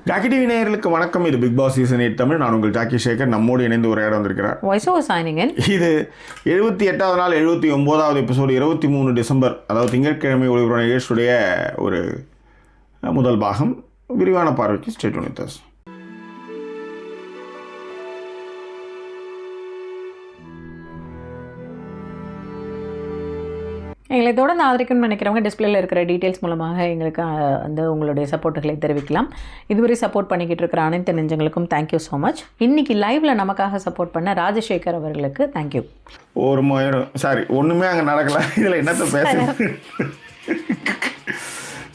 Jackie TV நேயர்களுக்கு வணக்கம். இது பிக் பாஸ் சீசன் 8 தமிழ். நான் உங்கள் ஜாக்கி சேகர். நம்மோடு இணைந்து உரையாட வந்திருக்கிறார். இது 78வது நாள் 79வது எபிசோடு 23 டிசம்பர், அதாவது திங்கட்கிழமை ஒளிபரப்பான நிகழ்ச்சியுடைய ஒரு முதல் பாகம். விரிவான பார்வைக்கு ஸ்டே டியூன் வித் அஸ். எங்களை தொடர்ந்து ஆதரிக்கணும்னு நினைக்கிறவங்க டிஸ்பிளேல இருக்கிற டீட்டெயில்ஸ் மூலமாக எங்களுக்கு வந்து உங்களுடைய சப்போர்ட்டுகளை தெரிவிக்கலாம். இதுவரை சப்போர்ட் பண்ணிக்கிட்டு இருக்கிற அனைத்து நெஞ்சங்களுக்கும் தேங்க்யூ ஸோ மச். இன்றைக்கி லைவில் நமக்காக சப்போர்ட் பண்ண ராஜசேகர் அவர்களுக்கு தேங்க்யூ. ஒரு சாரி, ஒன்றுமே அங்கே நடக்கலை. இதில் என்னத்தை பேச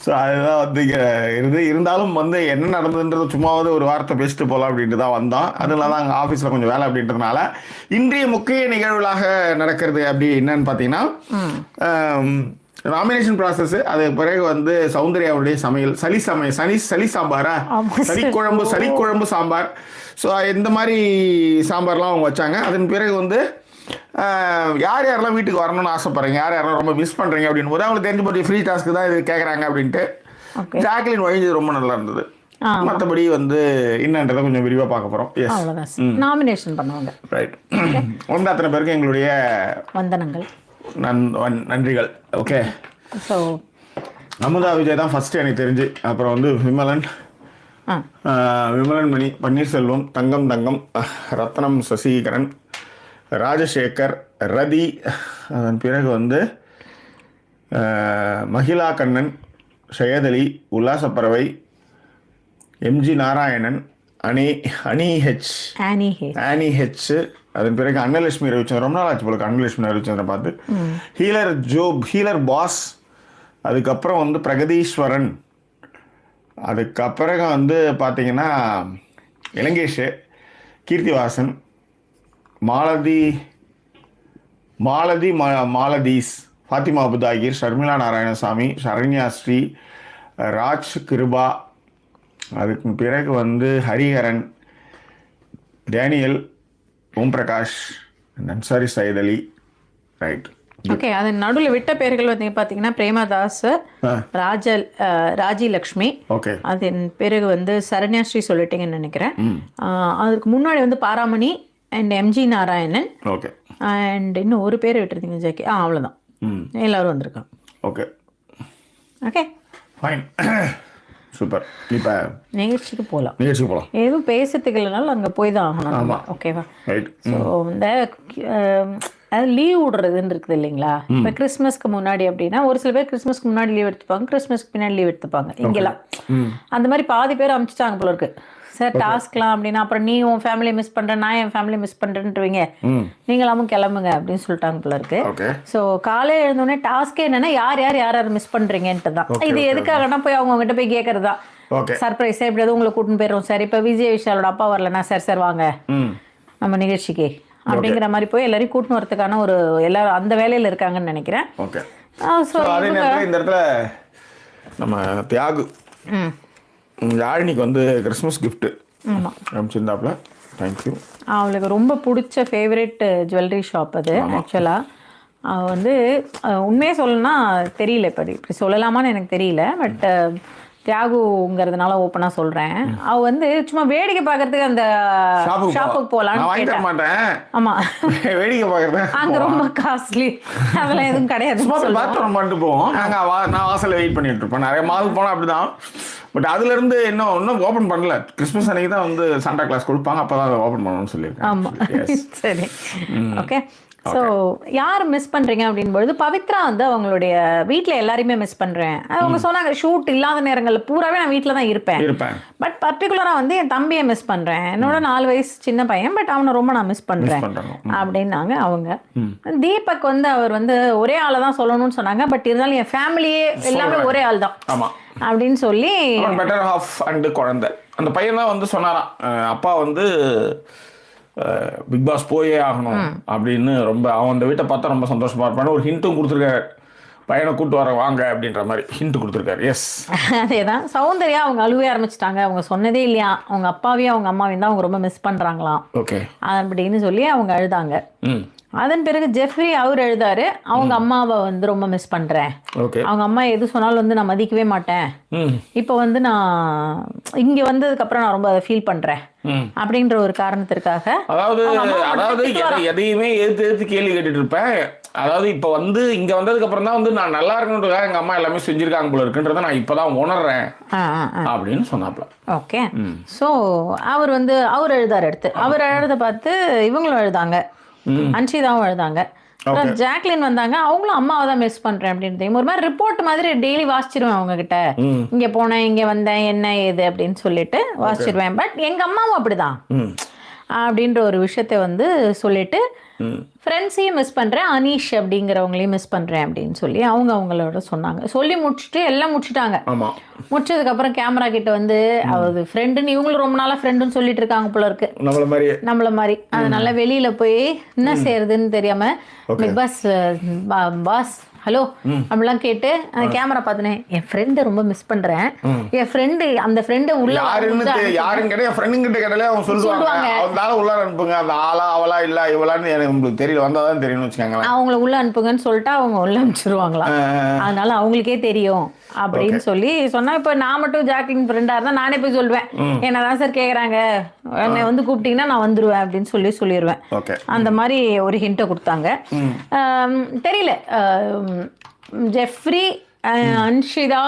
ஸோ அதுதான் வந்து இங்கே இருந்தாலும் வந்து என்ன நடந்ததுன்றது சும்மாவது ஒரு வார்த்தை பேசிட்டு போகலாம் அப்படின்ட்டு தான் வந்தோம். அதில் தான் அங்கே ஆஃபீஸில் கொஞ்சம் வேலை அப்படின்றதுனால இன்றைய முக்கிய நிகழ்வுகளாக நடக்கிறது அப்படி என்னன்னு பார்த்தீங்கன்னா, நாமினேஷன் ப்ராசஸ். அது பிறகு வந்து சௌந்தர்யாவுடைய சமையல், சளி சாம்பாரா, சளிக்குழம்பு சாம்பார். ஸோ இந்த மாதிரி சாம்பார்லாம் அவங்க வச்சாங்க. அதன் பிறகு வந்து யார் யாரெல்லாம் வீட்டுக்கு வரணும்னு ஆசைப்படுறீங்க, யார் யாரெல்லாம் ரொம்ப மிஸ் பண்ணுறீங்க அப்படின்னு போது அவங்களுக்கு தெரிஞ்சு போட்டு ஃப்ரீ டாஸ்க்கு தான் இது கேட்குறாங்க அப்படின்ட்டு ஜாக்லின் வழிஞ்சது ரொம்ப நல்லா இருந்தது. மற்றபடி வந்து என்னன்றதை கொஞ்சம் விரிவாக பார்க்க போகிறோம். எஸ், நாமினேஷன் பண்ணுவாங்க. ரைட். வந்து அத்தனை பேருக்கு எங்களுடைய வந்தனங்கள், நன்றிகள். ஓகே. ஸோ அமுதா விஜய் தான் ஃபஸ்ட்டு எனக்கு தெரிஞ்சு. அப்புறம் வந்து விமலன் மணி, பன்னீர்செல்வம், தங்கம், ரத்னம், சசிகரன், ராஜசேகர், ரதி, அதன் பிறகு வந்து மகிழா கண்ணன், ஷயதலி, உல்லாசப்பறவை, எம்ஜி நாராயணன், ஆனி ஹெச், அதன் பிறகு அன்னலட்சுமி ரவிச்சந்திரன். ரொம்ப நாள் ஆச்சு போல அன்னலட்சுமி ரவிச்சந்திரன் பார்த்து. ஹீலர் பாஸ், அதுக்கப்புறம் வந்து பிரகதீஸ்வரன், அதுக்கப்புறம் வந்து பார்த்தீங்கன்னா இலங்கேஷ், கீர்த்திவாசன், மாலதீஸ், ஃபாத்திமா அபுதாகிர், ஷர்மிளா நாராயணசாமி, சரண்யா ஸ்ரீ, ராஜ் கிருபா, அதுக்கு பிறகு வந்து Hariharan, Daniel, Om Prakash, Ansari Syed Ali. Right. Okay. அது நடுவில் விட்ட பேர்கள் வந்து பார்த்தீங்கன்னா பிரேமதாஸ், ராஜி லக்ஷ்மி. ஓகே. அதன் பிறகு வந்து சரண்யாஸ்ரீ சொல்லிட்டீங்கன்னு நினைக்கிறேன். அதுக்கு முன்னாடி வந்து Paramani and MG Narayanan. Okay. And இன்னும் ஒரு பேர் விட்டுருந்தீங்க ஜாக்கி. அவ்வளோதான், எல்லாரும் வந்திருக்காங்க. Okay okay, fine, super. இப்போ நிகழ்ச்சிக்கு போகலாம். எதுவும் பேசுறதுக்கு இல்லைனாலும் அங்கே போய் தான் ஆகணும். ஆமாம், ஓகேவா? ஸோ இந்த அது லீவ் விடுறதுன்னு இருக்குது இல்லைங்களா? இப்போ கிறிஸ்மஸ்க்கு முன்னாடி அப்படின்னா ஒரு சில பேர் கிறிஸ்மஸ்க்கு முன்னாடி லீவ் எடுத்துப்பாங்க, கிறிஸ்மஸ்க்கு பின்னாடி லீவ் எடுத்துப்பாங்க. இங்கெல்லாம் அந்த மாதிரி பாதி பேர் அமைச்சிட்டாங்க போல இருக்கு. சார் டாஸ்க்லாம் அப்படின்னா அப்புறம் நீ உன் ஃபேமிலியை மிஸ் பண்ணுறேன், நான் என் ஃபேமிலியை மிஸ் பண்ணுறேன்ட்டுவீங்க, நீங்களாமும் கிளம்புங்க அப்படின்னு சொல்லிட்டாங்க போல இருக்கு. ஸோ காலையில் எழுந்தோடனே டாஸ்க்கே என்னன்னா யார் மிஸ் பண்ணுறீங்கன்ட்டு தான். இது எதுக்காகனா போய் அவங்ககிட்ட போய் கேட்கறது தான். சர்ப்ரைஸாக எப்படியாவது உங்களை கூட்டின்னு போயிடும். சார் இப்போ விஜய் விஷாலோட அப்பா வரலன்னா சார் வாங்க நம்ம நிகழ்ச்சிக்கு அப்படிங்கிற மாதிரி போய் எல்லாரையும் கூட்டின்னு வரதுக்கான ஒரு எல்லாரும் அந்த வேலையில் இருக்காங்கன்னு நினைக்கிறேன். ஸோ அதே நேரத்தில் இந்த இடத்துல நம்ம தியாகு யாழினிக்கு வந்து கிறிஸ்மஸ் கிஃப்ட்டு அனுப்பிச்சிருந்தாப்புல. தேங்க்யூ. அவளுக்கு ரொம்ப பிடிச்ச ஃபேவரட் ஜுவல்லரி ஷாப் அது. ஆக்சுவலாக அவள் வந்து உண்மையே சொல்லணும்னா தெரியல, இப்படி சொல்லலாமான்னு எனக்கு தெரியல. பட் தியாகுங்கிறதுனால ஓப்பனாக சொல்கிறேன். அவள் வந்து சும்மா வேடிக்கை பார்க்கறதுக்கு அந்த ஷாப்புக்கு போகலான்னு மாட்டேன். ஆமாம், வேடிக்கை பார்க்குறேன். அங்கே ரொம்ப காஸ்ட்லி, அதெல்லாம் எதுவும் கிடையாது. பாத்ரூம் பண்ணிட்டு போவோம். நான் வாசலில் வெயிட் பண்ணிட்டு இருப்பேன். நிறைய மால் போனால் அப்படி தான். பட் அதுலேருந்து இன்னும் ஓப்பன் பண்ணல. கிறிஸ்மஸ் அன்னைக்கு தான் வந்து சாண்டா கிளாஸ் கொடுப்பாங்க, அப்போ தான் அதை ஓப்பன் பண்ணணும்னு சொல்லியிருக்கேன். ஆமாம், சரி, ஓகே. ஸோ யார் மிஸ் பண்ணுறீங்க அப்படின்பொழுது பவித்ரா வந்து அவங்களுடைய வீட்டில் எல்லாரையுமே மிஸ் பண்ணுறேன். அவங்க சொன்னாங்க ஷூட் இல்லாத நேரங்களில் பூராவே நான் வீட்டில் தான் இருப்பேன். பட் பர்டிகுலராக வந்து என் தம்பியை மிஸ் பண்ணுறேன். என்னோட 4 வயசு சின்ன பையன், பட் அவனை ரொம்ப நான் மிஸ் பண்ணுறேன் அப்படின்னாங்க அவங்க. தீபக் வந்து அவர் வந்து ஒரே ஆளை தான் சொல்லணும்னு சொன்னாங்க. பட் இருந்தாலும் என் ஃபேமிலியே எல்லாமே ஒரே ஆள் தான் அப்படின்னு சொல்லி பெட்டர் ஹாஃப் அண்ட் குழந்தை அந்த பையன் தான் வந்து சொன்னாராம். அப்பா வந்து பிக் பாஸ் போயே ஆகணும் அப்படின்னு ரொம்ப அவன் அந்த வீட்டை பார்த்தா ரொம்ப சந்தோஷமா இருப்பான்னு ஒரு ஹிண்ட்டும் கொடுத்துருக்காரு. பையனை கூட்டு வர வாங்க அப்படின்ற மாதிரி ஹிண்ட் கொடுத்துருக்காரு. எஸ், அதே தான். சௌந்தர்யா அவங்க அழுவே ஆரம்பிச்சிட்டாங்க. அவங்க சொன்னதே இல்லையா அவங்க அப்பாவையும் அவங்க அம்மாவையும் தான் அவங்க ரொம்ப மிஸ் பண்ணுறாங்களாம். ஓகே அப்படின்னு சொல்லி அவங்க அழுதாங்க. அதன் பிறகு ஜெஃப்ரி அவர் எழுதாரு, அவங்க அம்மாவை வந்து ரொம்ப மிஸ் பண்றேன். ஓகே. அவங்க அம்மா எது சொன்னாலும் வந்து நான் மதிக்கவே மாட்டேன். இப்போ வந்து நான் இங்க வந்ததுக்கு அப்புறம் நான் ரொம்ப அதை ஃபீல் பண்றேன் அப்படின்ற ஒரு காரணத்திற்காக. அதாவது எதையுமே எதிர்த்து கேள்வி கேட்டுட்டு இருப்பேன். அதாவது இப்ப வந்து இங்க வந்ததுக்கு அப்புறம் தான் வந்து நான் நல்லா இருக்கணுன்றதுக்காக எங்க அம்மா எல்லாமே செஞ்சிருக்காங்க போல இருக்குன்றத நான் இப்பதான் உணர்றேன் அப்படின்னு சொன்னாப்ல. ஓகே. ஸோ அவர் எழுதாரு. எடுத்து அவர் எழுத பார்த்து இவங்களும் எழுதாங்க, அன்ஷிதாவும் எழுதாங்க. ஜாக்லின் வந்தாங்க, அவங்களும் அம்மாவை தான் மிஸ் பண்றேன் அப்படின்னு ஒரு மாதிரி ரிப்போர்ட் மாதிரி டெய்லி வாசிச்சிருவேன் அவங்க கிட்ட. இங்க போனேன், இங்க வந்தேன், என்ன ஏது அப்படின்னு சொல்லிட்டு வாசிச்சிருவேன். பட் எங்க அம்மாவும் அப்படிதான் அப்படின்ற ஒரு விஷயத்த வந்து சொல்லிட்டு ஃப்ரெண்ட்ஸையும் மிஸ் பண்றேன், அனீஷ் அப்படிங்கிறவங்களையும் மிஸ் பண்றேன் அப்படின்னு சொல்லி அவங்களோட சொன்னாங்க. சொல்லி முடிச்சுட்டு எல்லாம் முடிச்சுட்டாங்க. முடிச்சதுக்கு அப்புறம் கேமரா கிட்ட வந்து அது ஃப்ரெண்டுன்னு இவங்களும் ரொம்ப நாளா ஃப்ரெண்டுன்னு சொல்லிட்டு இருக்காங்க போல இருக்கு, நம்மள மாதிரி. அதனால வெளியில போய் என்ன செய்யறதுன்னு தெரியாம பிக் பாஸ் ஹலோ அப்படிலாம் கேட்டு அந்த கேமரா பார்த்தனே, என் ஃப்ரெண்டை ரொம்ப மிஸ் பண்றேன், என் ஃப்ரெண்டு அந்த ஃப்ரெண்டை உள்ள யாரும் கிடையாது, ஃப்ரெண்டு கிட்ட கேட்டாலே அவங்க சொல்லுவாங்க அவங்களால உள்ள அனுப்புங்க, அந்த ஆளா அவளா இல்ல இவளான்னு எனக்கு உங்களுக்கு தெரியல, வந்தாதான் தெரியும்னு வச்சுக்காங்க. அவங்கள உள்ள அனுப்புங்கன்னு சொல்லிட்டு அவங்க உள்ள அனுப்பிச்சிருவாங்களா. அதனால அவங்களுக்கே தெரியும் அப்படின்னு சொல்லி சொன்னா. இப்ப நான் மட்டும் ஜாக்லின் ஃப்ரெண்டா இருந்தா நானே போய் சொல்லுவேன், என்னதான் சார் கேக்குறாங்க, என்னை வந்து கூப்பிட்டீங்கன்னா நான் வந்துருவேன் அப்படின்னு சொல்லிடுவேன். அந்த மாதிரி ஒரு ஹிண்ட்டை கொடுத்தாங்க. தெரியல, ஜெஃப்ரி, அன்ஷிதா,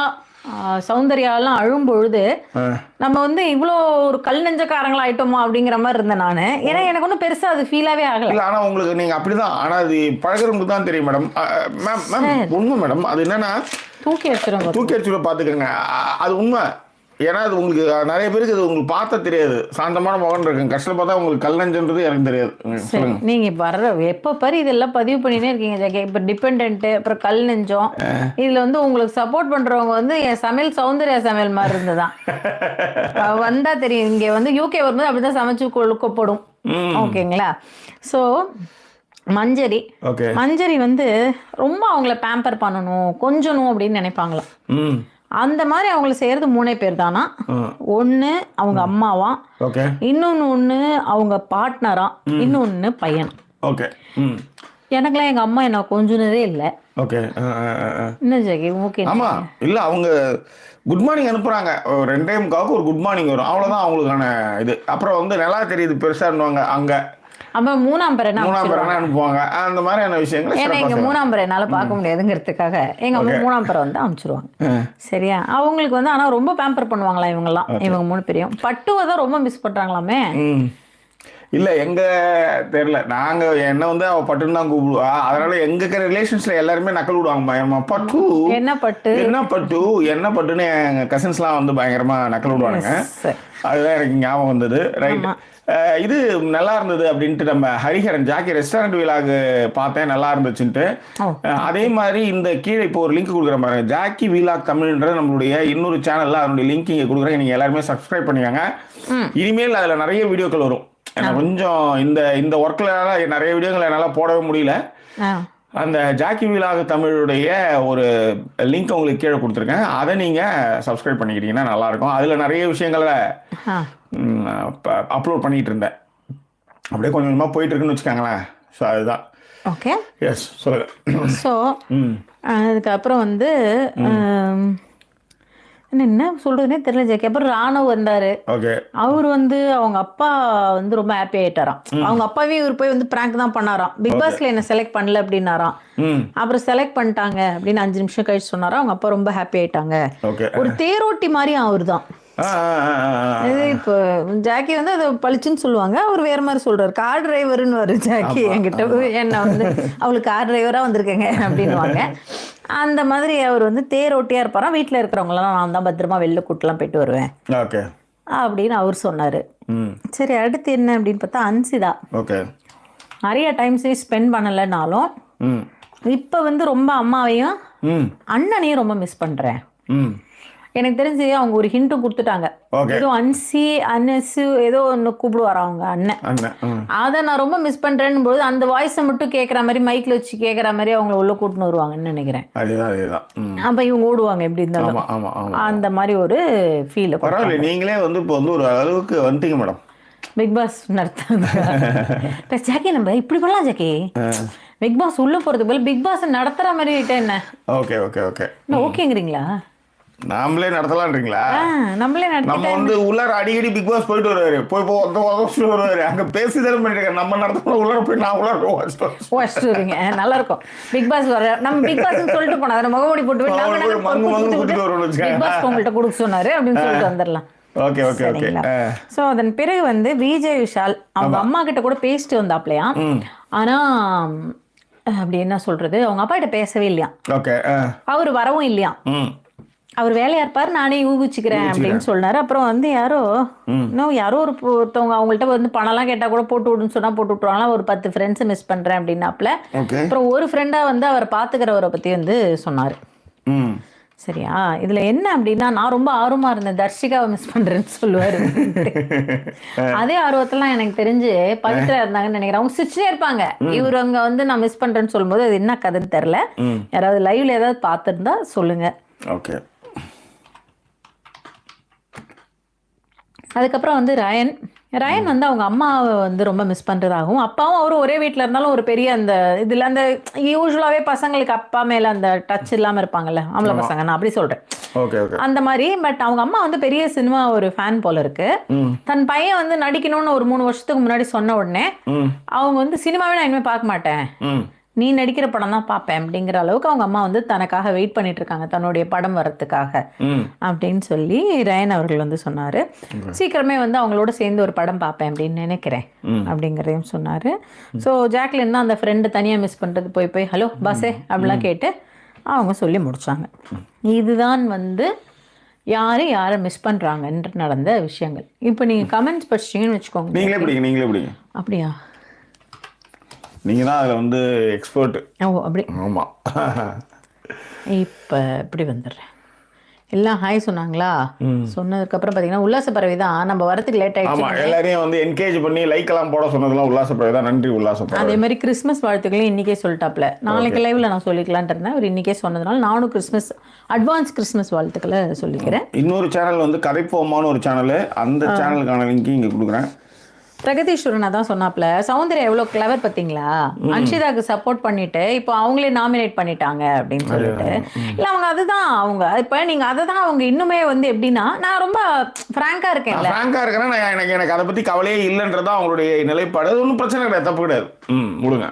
சௌந்தர்யாலாம் அழும்பொழுது நம்ம வந்து இவ்வளோ ஒரு கல் நெஞ்சக்காரங்களா ஆயிட்டோமோ அப்படிங்கிற மாதிரி இருந்தேன் நான். ஏன்னா எனக்கு ஒன்றும் பெருசா அது ஃபீலாவே ஆகல. ஆனா உங்களுக்கு நீங்க அப்படிதான், ஆனா அது பழகிறவங்களுக்கு தான் தெரியும் மேடம். உண்மை மேடம், அது என்னன்னா தூக்கி வச்சிருவோம் பாத்துக்கோங்க, அது உண்மை. ஏன்னா அது உங்களுக்கு நிறைய பேருக்கு அது உங்களுக்கு பார்த்தா தெரியாது, சாந்தமான முகம் இருக்கு, கஷ்டம் பார்த்தா உங்களுக்கு கல்லஞ்சன்றது எனக்கு தெரியாது. நீங்க வர்ற எப்ப பாரு இதெல்லாம் பதிவு பண்ணினே இருக்கீங்க ஜெகே. இப்ப டிபெண்ட், அப்புறம் கல் நெஞ்சம், இதுல வந்து உங்களுக்கு சப்போர்ட் பண்றவங்க வந்து என் சமையல் சௌந்தர்யா சமையல் மாதிரி இருந்துதான் வந்தா தெரியும். இங்க வந்து யூகே வரும்போது அப்படிதான் சமைச்சு கொழுக்கப்படும். ஓகேங்களா. ஸோ மஞ்சரி வந்து ரொம்ப அவங்கள பேம்பர் பண்ணணும், கொஞ்சணும் அப்படின்னு நினைப்பாங்களாம். அந்த மாதிரி அவங்கள செய்யறது 3 பேர் தானா. ஒண்ணு அவங்க அம்மாவா, இன்னொன்னு அவங்க பார்ட்னரா, இன்னொன்னு பையன். எனக்குலாம் எங்க அம்மா என்ன கொஞ்சனதே இல்லை. என்ன ஜெகி ஓகே. ஆமா இல்ல, அவங்க குட் மார்னிங் அனுப்புறாங்க, 2:45 ஒரு குட் மார்னிங் வரும், அவ்வளவுதான் அவங்களுக்கான இது. அப்புறம் வந்து நல்லா தெரியுது பெருசாடுவாங்க அங்க, அப்புறம் 3ஆம் பேர் அனுப்புவாங்க. அந்த மாதிரியான விஷயங்கள் ஏன்னா எங்க 3ஆம் பேர் என்னால பார்க்க முடியாதுங்கிறதுக்காக எங்க அம்மா 3ஆம் பேரை வந்து அனுப்பிச்சிருவாங்க. சரியா. அவங்களுக்கு வந்து ஆனா ரொம்ப பேம்பர் பண்ணுவாங்களா இவங்கெல்லாம், இவங்க 3 பேரையும். பட்டுவை தான் ரொம்ப மிஸ் பண்றாங்களாமே. இல்ல எங்க தெரியல, நாங்க என்ன வந்து அவ பட்டுன்னு தான் கூப்பிடுவா. அதனால எங்க ரிலேஷன்ஸ்ல எல்லாருமே நக்கல் விடுவாங்க, பட்டு என்ன பட்டு என்ன பட்டு என்ன பட்டுன்னு எங்க கசின்ஸ் எல்லாம் வந்து பயங்கரமா நக்கல் விடுவானுங்க. அதுதான் எனக்கு ஞாபகம் வந்தது. ரைட், இது நல்லா இருந்தது அப்படின்ட்டு நம்ம ஹரிஹரன் ஜாக்கி ரெஸ்டாரண்ட் விழாக்கு பார்த்தேன், நல்லா இருந்துச்சுன்ட்டு. அதே மாதிரி இந்த கீழே இப்போ ஒரு லிங்க் கொடுக்குற பாருங்க, ஜாக்கி விலாக் தமிழ்ன்றது நம்மளுடைய இன்னொரு சேனல்ல அதனுடைய லிங்க் இங்கே கொடுக்குறேன். நீங்க எல்லாருமே சப்ஸ்கிரைப் பண்ணிக்கோங்க. இனிமேல் அதில் நிறைய வீடியோக்கள் வரும். கொஞ்சம் இந்த ஒர்க்ல நிறைய வீடியோக்கள் என்னால் போடவே முடியல. அந்த ஜாக்கி விலாக் தமிழுடைய ஒரு லிங்க் உங்களுக்கு கீழே கொடுத்துருக்கேன், அதை நீங்க சப்ஸ்கிரைப் பண்ணிக்கிட்டீங்கன்னா நல்லா இருக்கும். அதுல நிறைய விஷயங்களை அப்லோட் பண்ணிட்டு இருந்தேன், அப்படியே கொஞ்சம் கொஞ்சமா போயிட்டு இருக்குன்னு வச்சுக்காங்களேன். ஸோ அதுதான். ஓகே, எஸ் சொல்லுங்க. ஸோ அதுக்கப்புறம் வந்து என்ன சொல்றதுன்னே தெரியல ஜெகி. அப்புறம் ராணுவ வந்தாரு. அவர் வந்து அவங்க அப்பா வந்து ரொம்ப ஹாப்பி ஆயிட்டாராம். அவங்க அப்பாவே இவர் போய் வந்து பிராங்க் தான் பண்ணாராம். பிக் பாஸ்ல என்ன செலக்ட் பண்ணல அப்படின்னாராம். அப்புறம் செலக்ட் பண்ணிட்டாங்க அப்படின்னு 5 நிமிஷம் கழிச்சு சொன்னாராம். அவங்க அப்பா ரொம்ப ஹாப்பி ஆயிட்டாங்க. ஒரு தேரோட்டி மாதிரி அவர் தான். இப்போ ஜாக்கி வந்து அதை பளிச்சுன்னு சொல்லுவாங்க, அவர் வேற மாதிரி சொல்றாரு. கார் டிரைவர்னு வரு ஜாக்கி என்கிட்ட, என்ன வந்து அவளுக்கு கார் டிரைவரா வந்திருக்கேங்க அப்படின்னுவாங்க. அந்த மாதிரி அவர் வந்து தேரோட்டியா இருப்பாராம். வீட்டுல இருக்கிறவங்களாம் நான் தான் பத்திரமா வெளில கூட்டலாம் போயிட்டு வருவேன் அப்படின்னு அவர் சொன்னாரு. சரி, அடுத்து என்ன அப்படின்னு பார்த்தா அன்சிதா நிறைய டைம்ஸ் ஸ்பெண்ட் பண்ணலைனாலும் இப்ப வந்து ரொம்ப அம்மாவையும் அண்ணனையும் ரொம்ப மிஸ் பண்றேன். எனக்கு தெரிஞ்சு அவங்க ஒரு ஹிண்ட்டும் கொடுத்துட்டாங்க. ஏதோ அனசு ஏதோ ஒன்று கூப்பிடுவாரா அவங்க அண்ணன். அதை நான் ரொம்ப மிஸ் பண்றேன்னு போது அந்த வாய்ஸை மட்டும் கேட்கற மாதிரி மைக்ல வச்சு கேட்கற மாதிரி அவங்கள உள்ள கூட்டின்னு வருவாங்கன்னு நினைக்கிறேன். அப்ப இவங்க ஓடுவாங்க எப்படி இருந்தாலும். அந்த மாதிரி ஒரு ஃபீல். பரவாயில்ல, நீங்களே வந்து இப்போ வந்து ஒரு அளவுக்கு வந்துட்டீங்க மேடம். Big pass நடத்தாங்க. இப்போ ஜாக்கி நம்ம இப்படி பண்ணலாம் ஜாக்கி, பிக் பாஸ் உள்ள போறது போல பிக் பாஸ் நடத்துற மாதிரி ஆயிட்டா என்ன? Okay okay okay. ஓகேங்கிறீங்களா? நாமளே நடத்தலான்றீங்களா? நம்மளே நம்ம வந்து உள்ளார அடிக்கடி பிக் பாஸ் போயிட்டு வருவாரு, போய் வருவாரு, அங்க பேசிதான் பண்ணிருக்காரு. நம்ம நடத்தலாம் உள்ளார போய் நான் உள்ளார வாசிட்டுருவீங்க. நல்லா இருக்கும். பிக் பாஸ் வர நம்ம பிக் பாஸ் சொல்லிட்டு போனா அதை முகமூடி போட்டு பிக் பாஸ் உங்கள்கிட்ட கொடுக்க சொன்னாரு அப்படின்னு சொல்லிட்டு வந்துடலாம். Okay okay okay. ஸோ அதன் பிறகு வந்து விஜய் விஷால் அவங்க அம்மா கிட்ட கூட பேசிட்டு வந்தாப்லையா. ஆனா அப்படி என்ன சொல்றது, அவங்க அப்பா கிட்ட பேசவே இல்லையா. ஓகே. அவர் வரவும் இல்லையா. அவர் வேலையா இருப்பாரு, நானே ஊகிச்சுக்கிறேன் அப்படின்னு சொன்னாரு. அப்புறம் வந்து யாரோ ஒருத்தவங்க அவங்கள்ட்ட வந்து பணம்லாம் கேட்டா கூட போட்டு விடுன்னு சொன்னா போட்டு விட்டுருவாங்களா. ஒரு 10 ஃப்ரெண்ட்ஸ் மிஸ் பண்றேன் அப்படின்னாப்ல. அப்புறம் ஒரு ஃப்ரெண்டா வந்து அவர் பாத்துக்கிறவரை பத்தி வந்து சொன்னாரு. சரியா, இதுல என்ன அப்படின்னா, நான் ரொம்ப ஆர்வமா இருந்தேன், தர்ஷிகாவை மிஸ் பண்றேன்னு சொல்லுவாரு. அதே ஆர்வத்தெல்லாம் எனக்கு தெரிஞ்சு பவித்ரா இருந்தாங்கன்னு நினைக்கிறேன். அவங்க சிரிச்சுட்டே இருப்பாங்க. இவர் அங்க வந்து நான் மிஸ் பண்றேன்னு சொல்லும்போது அது என்ன கதைன்னு தெரியல. யாராவது லைவ்ல ஏதாவது பார்த்துருந்தா சொல்லுங்க. ஓகே. அதுக்கப்புறம் வந்து ரயன் வந்து அவங்க அம்மாவை வந்து ரொம்ப மிஸ் பண்ணுறதாகவும், அப்பாவும் அவரும் ஒரே வீட்டில் இருந்தாலும் ஒரு பெரிய அந்த இதில் அந்த யூஸ்வலாகவே பசங்களுக்கு அப்பா மேலே அந்த டச் இல்லாமல் இருப்பாங்கல்ல, ஆம்பளை பசங்க, நான் அப்படி சொல்கிறேன் அந்த மாதிரி. பட் அவங்க அம்மா வந்து பெரிய சினிமா ஒரு ஃபேன் போல இருக்கு. தன் பையன் வந்து நடிக்கணும்னு ஒரு 3 வருஷத்துக்கு முன்னாடி சொன்ன உடனே அவங்க வந்து சினிமாவே நான் இனிமேல் பார்க்க மாட்டேன், நீ நடிக்கிற படம் தான் பார்ப்பேன் அப்படிங்கிற அளவுக்கு அவங்க அம்மா வந்து தனக்காக வெயிட் பண்ணிட்டு இருக்காங்க, தன்னுடைய படம் வர்றதுக்காக அப்படின்னு சொல்லி ரயன் அவர்கள் வந்து சொன்னாரு. சீக்கிரமே வந்து அவங்களோட சேர்ந்து ஒரு படம் பார்ப்பேன் அப்படின்னு நினைக்கிறேன் அப்படிங்கிறதையும் சொன்னாரு. ஸோ ஜாக்லின் தான் அந்த ஃப்ரெண்டு தனியாக மிஸ் பண்ணுறது போய் ஹலோ பாஸே அப்படிலாம் கேட்டு அவங்க சொல்லி முடிச்சாங்க. இதுதான் வந்து யாரை மிஸ் பண்றாங்கன்ற நடந்த விஷயங்கள். இப்போ நீங்க கமெண்ட்ஸ் படிச்சிட்டீங்கன்னு வச்சுக்கோங்க. நீங்களே படிங்க. அப்படியா? நீங்க தான் அதில் வந்து எக்ஸ்பர்ட். அப்படி. ஆமாம். இப்போ இப்படி வந்துடுறேன். எல்லாம் ஹாய் சொன்னாங்களா? சொன்னதுக்கப்புறம் பார்த்தீங்கன்னா உல்லாச பறவை தான் நம்ம வரத்துக்கு லேட் ஆகிடுச்சு. ஆமாம், எல்லாரையும் வந்து என்கேஜ் பண்ணி லைக் எல்லாம் போட சொன்னதெல்லாம் உல்லாச பறவை தான். நன்றி உல்லாச பறவை. அதே மாதிரி கிறிஸ்மஸ் வாழ்த்துக்களையும் இன்றைக்கே சொல்லிட்டாப்ல. நாளைக்கு லைவில் நான் சொல்லிக்கலான்ட்டு இருந்தேன். அவர் இன்றைக்கே சொன்னதுனால நானும் அட்வான்ஸ் கிறிஸ்மஸ் வாழ்த்துக்களை சொல்லிக்கிறேன். இன்னொரு சேனல் வந்து கதைப்போமான்னு ஒரு சேனல், அந்த சேனலுக்கான லிங்க் இங்கே கொடுக்குறேன். பிரகதீஸ்வரன் தான் சொன்னாப்ல, சௌந்தர்யா எவ்வளோ கிளவர் பார்த்தீங்களா, அன்ஷிதாக்கு சப்போர்ட் பண்ணிட்டு இப்போ அவங்களே நாமினேட் பண்ணிட்டாங்க அப்படின்னு சொல்லிட்டு. இல்லை அவங்க அதுதான் அவங்க இப்போ நீங்கள் அதை தான் அவங்க இன்னுமே வந்து எப்படின்னா, நான் ரொம்ப ஃப்ராங்காக இருக்கேன்னா எனக்கு அதை பற்றி கவலையே இல்லைன்றதான் அவங்களுடைய நிலைப்பாடு. அது ஒன்றும் பிரச்சனை கிடையாது, தப்பு கிடையாது. முழுங்க.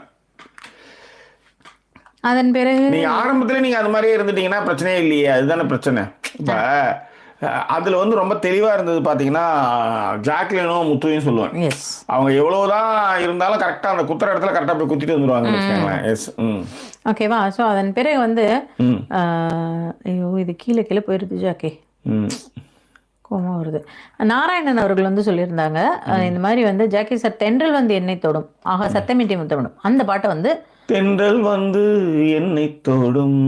அதன் பிறகு நீங்கள் ஆரம்பத்தில் நீங்கள் அது மாதிரியே இருந்துட்டீங்கன்னா பிரச்சனையே இல்லையே, அதுதானே பிரச்சனை. இப்போ அதில் வந்து ரொம்ப தெளிவாக இருந்தது பார்த்தீங்கன்னா, ஜாக்லினும் முத்துவையும் சொல்லுவாங்க. அவங்க எவ்வளோதான் இருந்தாலும் கரெக்டாக அந்த குத்துற இடத்துல கரெக்டாக போய் குத்திட்டு வந்துடுவாங்க. எஸ். ஓகேவா? ஸோ அதன் பிறகு வந்து ஐயோ இது கீழே போயிருது ஜாக்கே, கோபம் வருது. நாராயணன் அவர்கள் வந்து சொல்லியிருந்தாங்க இந்த மாதிரி வந்து, ஜாக்கி சார் தென்றல் வந்து என்னை தொடும், ஆக சத்தமின்றி முத்தமிடும் அந்த பாட்டை வந்து, தென்றல் வந்து என்னை தொடும்,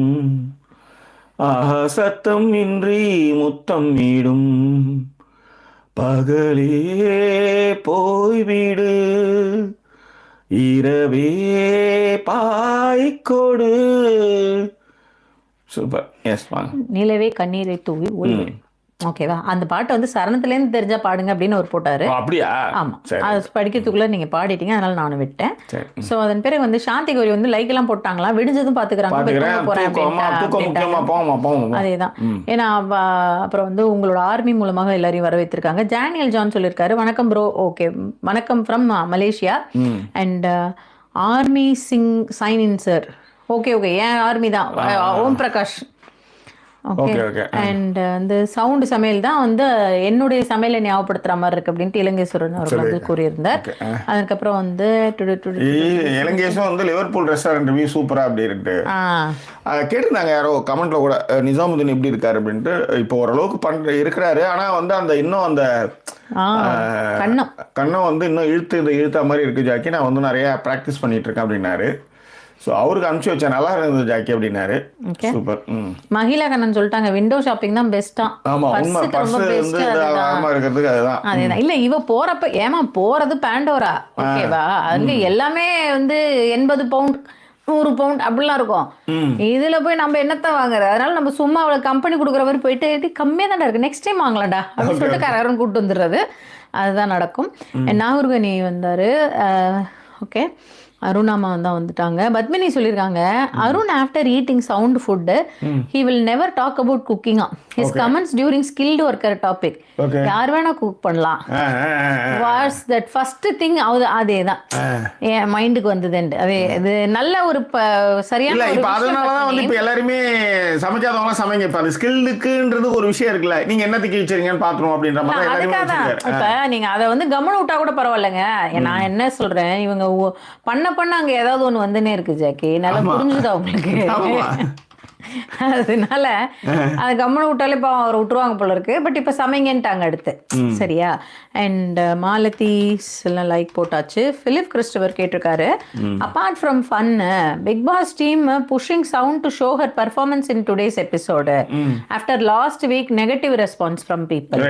ஆஹா சத்தம் இன்றி முத்தம் மீடும், பகலே போய்விடு, இரவே பாய்க்கொடு. சூப்பர். எஸ் வாங்க. நிலவே கண்ணீரை தூவி ஓய்வு. ஓகேவா? அந்த பாட்டை வந்து சரணத்துலேருந்து தெரிஞ்சா பாடுங்க அப்படின்னு அவர் போட்டாரு. அப்படியா? ஆமாம், அது படிக்கிறதுக்குள்ள நீங்கள் பாடிட்டீங்க, அதனால நானும் விட்டேன். ஸோ அதன் பிறகு வந்து சாந்தி கௌரி வந்து லைக் எல்லாம் போட்டாங்களா, விடிஞ்சதும் பார்த்துக்கிறாங்க அதே தான். ஏன்னா அப்புறம் வந்து உங்களோட ஆர்மி மூலமாக எல்லாரையும் வர வைத்திருக்காங்க. டேனியல் ஜான் சொல்லியிருக்காரு, வணக்கம் ப்ரோ. ஓகே, வணக்கம் from Malaysia and army sign in sir. Okay ஏன் ஆர்மி தான். ஓம் பிரகாஷ். ஓகே. அண்ட் அந்த சவுண்ட் சமையல் தான் வந்து என்னுடைய சமையலை ஞாபகப்படுத்துற மாதிரி இருக்கு அப்படின்ட்டு இலங்கேஸ்வரன் அவர்கள் வந்து கூறியிருந்தார். அதுக்கப்புறம் வந்து இலங்கேஸ்வரன் வந்து லிவர்பூல் ரெஸ்டாரண்ட் ரிவ்யூ சூப்பரா அப்படி இருக்கு கேட்டிருந்தாங்க யாரோ கமெண்ட்ல கூட, நிசாமுதீன் எப்படி இருக்காரு அப்படின்ட்டு. இப்போ ஓரளவுக்கு இருக்கிறாரு, ஆனா வந்து அந்த இன்னும் அந்த கண்ணம் வந்து இன்னும் இழுத்த மாதிரி இருக்கு ஜாக்கி, நான் வந்து நிறைய ப்ராக்டிஸ் பண்ணிட்டு இருக்கேன் அப்படின்னாரு. ஸோ அவருக்கு அனுப்பிச்சு வச்சேன், நல்லா இருந்தது ஜாக்கி அப்படின்னாரு. சூப்பர். மகிழா கண்ணன் சொல்லிட்டாங்க விண்டோ ஷாப்பிங் தான் பெஸ்டா. ஆமா, உண்மை. பர்ஸ் வந்து ஆமா இருக்கிறதுக்கு அதுதான். அதேதான். இல்ல இவ போறது பாண்டோரா. ஓகேவா? அங்க எல்லாமே வந்து 80 பவுண்ட் 100 பவுண்ட் அப்படிலாம் இருக்கும். இதுல போய் நம்ம என்னத்த வாங்குறது, அதனால நம்ம சும்மா அவளை கம்பெனி கொடுக்குற மாதிரி போயிட்டு கம்மியாக தானே இருக்கு, நெக்ஸ்ட் டைம் வாங்கலாம்டா அப்படின்னு சொல்லிட்டு கரகரன்னு கூப்பிட்டு வந்துடுறது. அதுதான் நடக்கும். நாகர்கனி வந்தாரு. ஓகே, அருணாமா தான் வந்துட்டாங்க. பத்மினி சொல்லியிருக்காங்க, Arun after eating sound food he will never talk about cooking. His comments during skilled worker topic. யார் வேணா குக் பண்ணலாம். வாட்ஸ் தட் ஃபர்ஸ்ட் திங் அதே தான் என் மைண்டுக்கு வந்தது. அது இது நல்ல ஒரு சரியான. இப்போ அதனால தான் வந்து இப்போ எல்லாருமே சமைக்காதவங்களாம் சமைங்க. இப்போ அது ஸ்கில்டுக்குன்றது ஒரு விஷயம் இருக்குல்ல, நீங்க என்னத்துக்கு வச்சிருக்கீங்கன்னு பாத்துருவோம் அப்படின்ற மாதிரி. அதுக்காக தான் இப்போ நீங்க அதை வந்து கவனம் விட்டா கூட பரவாயில்லைங்க. நான் என்ன சொல்றேன், இவங்க பண்ண அங்க ஏதாவது ஒண்ணு வந்துனே இருக்கு ஜாக்கி, நல்லா புரிஞ்சுதா உங்களுக்கு? அதனால அது கம்மனு விட்டாலே பாவம் அவர் விட்டுருவாங்க போல இருக்கு. பட் இப்ப சமைங்கன்ட்டாங்க அடுத்து. சரியா? அண்ட் மாலதீஸ் எல்லாம் லைக் போட்டாச்சு. பிலிப் கிறிஸ்டோபர் கேட்டிருக்காரு, apart from fun big boss team pushing sound to show her performance in today's episode after last week negative response from people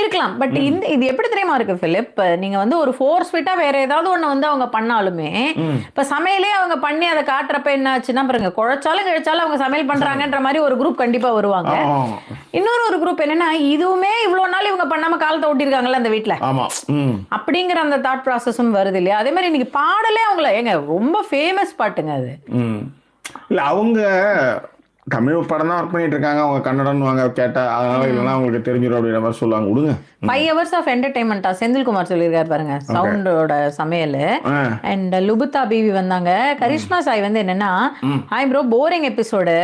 இருக்கலாம். பட் இது எப்படி தெரியுமா இருக்கு பிலிப், நீங்க வந்து ஒரு ஃபோர்ஸ் ஃபிட்டா வேற ஏதாவது ஒண்ணு வந்து அவங்க பண்ணாலுமே இப்ப சமையலே அவங்க பண்ணி அதை காட்டுறப்ப என்ன ஆச்சுன்னா பாருங்க, குழைச்சாலும் கிழச்சாலும் அவங்க சமையல் பண்றாங்கன்ற மாதிரி ஒரு குரூப் கண்டிப்பா வருவாங்க. இன்னொரு குரூப் என்னன்னா, இதுவுமே இவ்வளவு நாள் இவங்க பண்ணாம காலத்தை ஓட்டிருக்காங்கல்ல அந்த வீட்டுல, அப்படிங்கிற அந்த தாட் ப்ராசஸும் வருது இல்லையா? அதே மாதிரி இன்னைக்கு பாடலே அவங்கள ஏங்க ரொம்ப ஃபேமஸ் பாட்டுங்க அது. இல்ல அவங்க தமிழ் படம் தான் ஒர்க் பண்ணிட்டு இருக்காங்க, அவங்க கன்னடம் வாங்க கேட்டா அதனால இல்லைன்னா அவங்களுக்கு தெரிஞ்சிடும் அப்படின்ற மாதிரி சொல்லுவாங்க. விடுங்க. 5 hours ஆஃப் என்டர்டைன்மெண்டா செந்தில்குமார் சொல்லியிருக்காரு பாருங்க, சவுண்டோட சமையல். அண்ட் லுபுதா பிவி வந்தாங்க. கரிஷ்மா சாய் வந்து என்னன்னா, ஹாய் ப்ரோ, போரிங் எபிசோடு,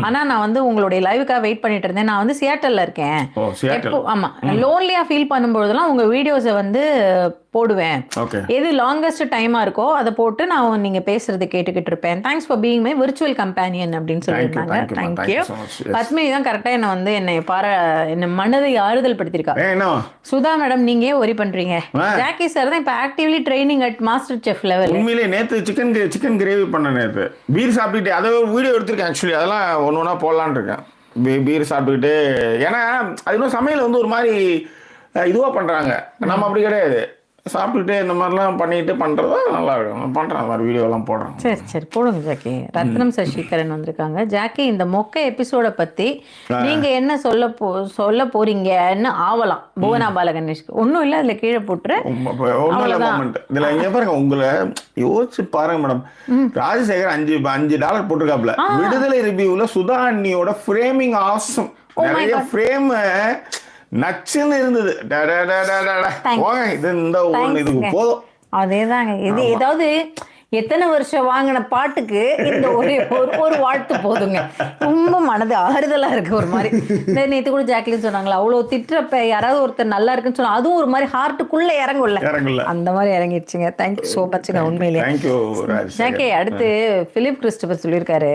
ஆனா நான் வந்து உங்களுடைய லைவுக்காக வெயிட் பண்ணிட்டு இருந்தேன். நான் வந்து சியாட்டல்ல இருக்கேன். எப்போ ஆமா லோன்லியா ஃபீல் பண்ணும்போதெல்லாம் உங்க வீடியோஸை வந்து போடுவேன். எது லாங்கஸ்ட் டைமா இருக்கோ அதை போட்டு நான் நீங்க பேசுறது கேட்டுக்கிட்டு இருப்பேன். Thanks for being my virtual companion அப்படின்னு சொல்லியிருந்தாங்க. தேங்க்யூ. பத்மினி தான் கரெக்டா என்ன வந்து என்ன மனதை ஆறுதல் படுத்திருக்கா. சுதா மேடம், நீங்க ஒரி பண்றீங்க. ஜாக்கி சார் தான் இப்ப actively training at master chef level. உண்மையிலேயே நேத்து சிக்கன் கிரேவி பண்ண, நேத்து பீர் சாப்பிட்டுட்டு அதை வீடியோ எடுத்திருக்கேன். ஆக்சுவலி அதெல்லாம் ஒன்னா போடலான்னு இருக்கேன். பீர் சாப்பிட்டுக்கிட்டு, ஏன்னா அது இன்னும் சமையல் வந்து ஒரு மாதிரி இதுவா பண்றாங்க, நம்ம அப்படி கிடையாது. சாப்பிட்டுட்டு இந்த மாதிரிலாம் பண்ணிட்டு பண்றதா நல்லா இருக்கும். பண்றேன் அந்த மாதிரி வீடியோலாம் போடுறேன். சரி சரி போடுங்க ஜாக்கி. ரத்னம் சசிகரன் வந்திருக்காங்க. ஜாக்கி, இந்த மொக்க எபிசோட பத்தி நீங்க என்ன சொல்ல போறீங்கன்னு ஆவலாம். புவனா பாலகணேஷ்க்கு ஒன்றும் இல்லை, அதுல கீழே போட்டுரு. இதுல இங்க பாருங்க, உங்களை யோசிச்சு பாருங்க மேடம். ராஜசேகர் $5 போட்டிருக்காப்ல. விடுதலை ரிவ்யூல சுதா அண்ணியோட ஃப்ரேமிங் ஆசம். நிறைய ஃப்ரேம் நச்சுன்னு இருந்தது. இதுக்கு போதும். அதேதாங்க. இது ஏதாவது எத்தனை வருஷம் வாங்கின பாட்டுக்கு இந்த ஒரு வாழ்த்து போதுங்க. ரொம்ப மனது ஆறுதலா இருக்கு. ஒரு மாதிரி நேற்று கூட ஜாக்லின் சொன்னாங்களா, அவ்வளவு திட்டுறப்ப யாராவது ஒருத்தர் நல்லா இருக்குன்னு சொன்னா அதுவும் ஒரு மாதிரி ஹார்ட்டுக்குள்ள இறங்கும்ல, அந்த மாதிரி இறங்கிடுச்சுங்க. Thank you so மச்ங்க. உண்மையிலேயே ஜாக்கி. அடுத்து பிலிப் கிறிஸ்டோபர் சொல்லியிருக்காரு,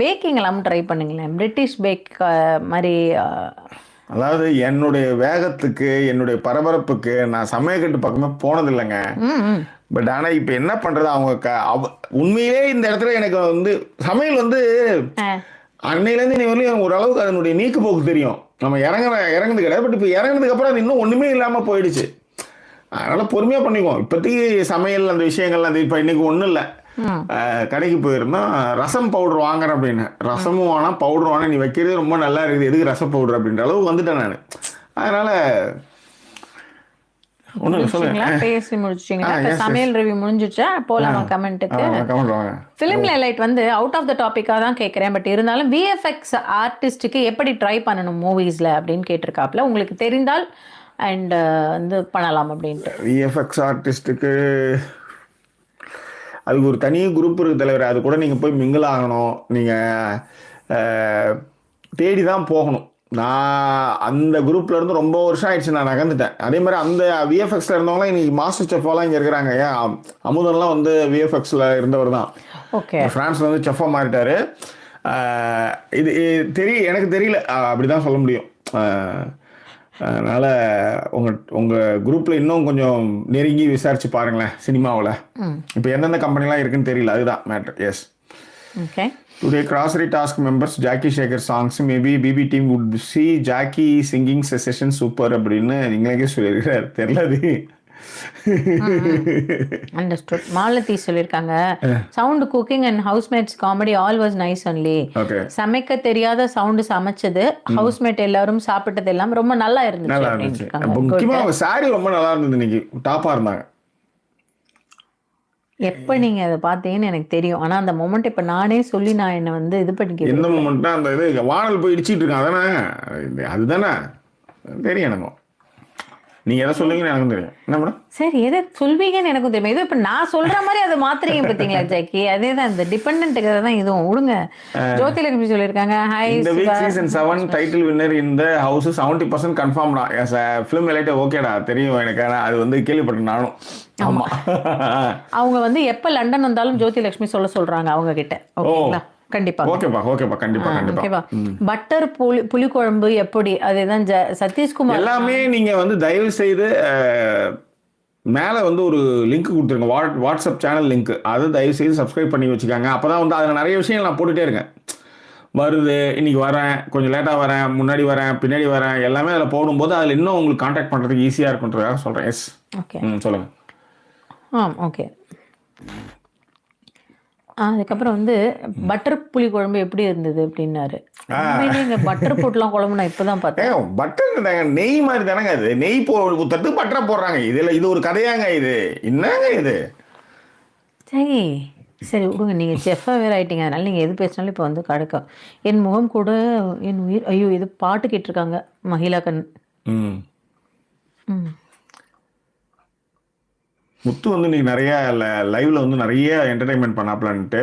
பேக்கிங் எல்லாம் ட்ரை பண்ணுங்களேன், பிரிட்டிஷ் பேக் மாதிரி. அதாவது என்னுடைய வேகத்துக்கு, என்னுடைய பரபரப்புக்கு நான் சமயக்கட்டு பக்கமே போனது இல்லைங்க. பட் ஆனால் இப்போ என்ன பண்றது, அவங்க உண்மையிலே இந்த இடத்துல எனக்கு வந்து சமையல் வந்து அன்னையிலேருந்து நீ வரலையும் ஓரளவுக்கு அதனுடைய நீக்கு போக்கு தெரியும். நம்ம இறங்குறது கிடையாது. பட் இப்போ இறங்குனதுக்கு அப்புறம் அது இன்னும் ஒன்றுமே இல்லாமல் போயிடுச்சு. அதனால பொறுமையாக பண்ணிக்குவோம். இப்போதைக்கு சமையல் அந்த விஷயங்கள்லாம் அது இப்போ இன்னைக்கு ஒன்றும் இல்லை. கடைக்கு போயிருந்தோம், ரசம் பவுடர் வாங்குறேன் அப்படின்னு. ரசமும் வேணாம் பவுடர் வேணாம், நீ வைக்கிறது ரொம்ப நல்லா இருக்குது, எதுக்கு ரசம் பவுடர் அப்படின்ற அளவுக்கு வந்துட்டேன் நான். அதனால பேசி முடிச்சிட்டீங்களா? சமையல் ரிவ்யூ முடிஞ்சிச்சா? போலாமா கமெண்ட்டுக்கு? ஃபிலிம் ஹைலைட் வந்து அவுட் ஆஃப் த டாபிக்காக தான் கேட்குறேன். பட் இருந்தாலும் விஎஃப்எக்ஸ் ஆர்டிஸ்ட்டுக்கு எப்படி ட்ரை பண்ணணும் மூவிஸில் அப்படின்னு கேட்டிருக்காப்புல. உங்களுக்கு தெரிந்தால் அண்ட் வந்து பண்ணலாம் அப்படின்ட்டு. விஎஃப்எக்ஸ் ஆர்டிஸ்ட்டுக்கு அதுக்கு ஒரு தனி குரூப் இருக்குது தலைவர். அது கூட நீங்கள் போய் மிங்கிள் ஆகணும், நீங்கள் தேடி தான் போகணும். நான் அந்த குரூப்ல இருந்து ரொம்ப வருஷம் ஆயிடுச்சு, நான் நகர்ந்துட்டேன். அதே மாதிரி அந்த விஎஃப்எக்ஸ்ல இருந்தவங்களாம் இன்னைக்கு மாஸ்டர் செஃப்லாம் இங்கே இருக்கிறாங்க. ஏன் அமுதன்லாம் வந்து விஎஃப்எக்ஸ்ல இருந்தவர் தான். ஓகே, ஃப்ரான்ஸ்ல வந்து செஃப்பாக மாறிட்டாரு. இது எனக்கு தெரியல, அப்படிதான் சொல்ல முடியும். அதனால உங்கள் குரூப்பில் இன்னும் கொஞ்சம் நெருங்கி விசாரிச்சு பாருங்களேன் சினிமாவில். இப்போ எந்தெந்த கம்பெனிலாம் இருக்குன்னு தெரியல, அதுதான் matter. Yes. Okay. Today Crossry Task members Jackie Shaker songs maybe BB team would see Jackie singing session super அப்படின்னு நீங்களே சொல்லியிருக்காரு. தெரியல அண்டர்ஸ்டுட். மாலதி சொல்லியிருக்காங்க, sound cooking and housemates comedy all was nice only. Okay. சமைக்க தெரியாத சவுண்ட் சமைச்சது, housemate எல்லாரும் சாப்பிட்டது எல்லாம் ரொம்ப நல்லா இருந்துச்சு நல்லா அப்படின்னு இருந்துச்சு. இருக்காங்க. முக்கியமா அவங்க சாரி ரொம்ப நல்லா இருந்தது, இன்னைக்கு டாப்பா இருந்தாங்க. எப்ப நீங்க அதை பார்த்தீங்கன்னு எனக்கு தெரியும். ஆனா அந்த மொமெண்ட் இப்ப நானே சொல்லி நான் என்ன வந்து இது பண்ணிக்கிறேன். எந்த மூமெண்ட்னா அந்த இது வானல் போய் இடிச்சிட்டு இருக்கான் அதானே, அதுதானே தெரியும் எனக்கு. நீங்க எதை சொல்லுவீங்கன்னு எனக்கும் தெரியும். என்ன மேடம்? சரி, எதை சொல்வீங்கன்னு எனக்கும் தெரியும். இது இப்ப நான் சொல்ற மாதிரி அதை மாத்திரீங்க பார்த்தீங்களா ஜாக்கி? அதே தான் இந்த டிபெண்டன்ட்டுக்கு தான் இதுவும் விடுங்க. ஜோதிலட்சுமி சொல்லியிருக்காங்க, ஹாய் இந்த வீக் சீசன் 7 டைட்டில் வின்னர் இந்த ஹவுஸ் 70% கன்ஃபார்ம்டா. எஸ் ஃபிலிம் எலைட் ஓகேடா தெரியும் எனக்கு. அது வந்து கேள்விப்பட்டேன் நானும். ஆமா. அவங்க வந்து எப்ப லண்டன் வந்தாலும் ஜோதிலட்சுமி சொல்றாங்க அவங்க கிட்ட. ஓகேங்களா? கண்டிப்பா. ஓகேப்பா கண்டிப்பா. ஓகேவா? பட்டர் புளிக்குழம்பு எப்படி, அதுதான் சதீஷ்குமார். எல்லாமே நீங்க வந்து தயவு செய்து மேலே வந்து ஒரு லிங்க் கொடுத்துருங்க, வாட்ஸ்அப் சேனல் லிங்க். அதை தயவு செய்து சப்ஸ்கிரைப் பண்ணி வச்சுக்காங்க. அப்பதான் வந்து அதில் நிறைய விஷயங்கள் நான் போட்டுகிட்டே இருக்கேன். வருது, இன்னைக்கு வரேன், கொஞ்சம் லேட்டாக வரேன், முன்னாடி வரேன், பின்னாடி வரேன், எல்லாமே அதில் போடும்போது அதில் இன்னும் உங்களுக்கு கான்டாக்ட் பண்ணுறதுக்கு ஈஸியாக இருக்குன்றதாக சொல்கிறேன். எஸ். ஓகே. சொல்லுங்கள். ஓகே. அதுக்கப்புறம் வந்து பட்டர் புளி குழம்பு எப்படி இருந்தது அப்படின்னாரு. பட்டர் போட்டுலாம் குழம்பு நான் இப்பதான் பார்த்தேன். பட்டர் நெய் மாதிரி தானேங்க அது. நெய் ஊத்துறது பட்டரை போடுறாங்க. இது ஒரு கதையாங்க, இது என்னங்க இது? சரி சரி விடுங்க, நீங்கள் செஃப்பாக வேறு ஆகிட்டீங்க, அதனால் நீங்கள் எது பேசினாலும் இப்போ வந்து கடுக்கும். என் முகம் கூட என் உயிர். ஐயோ, இது பாட்டு கேட்டிருக்காங்க மகிழா கண். முத்து வந்து நீ நிறைய லைவ்ல வந்து நிறைய என்டர்டைன்மெண்ட் பண்ணாப்லான்ட்டு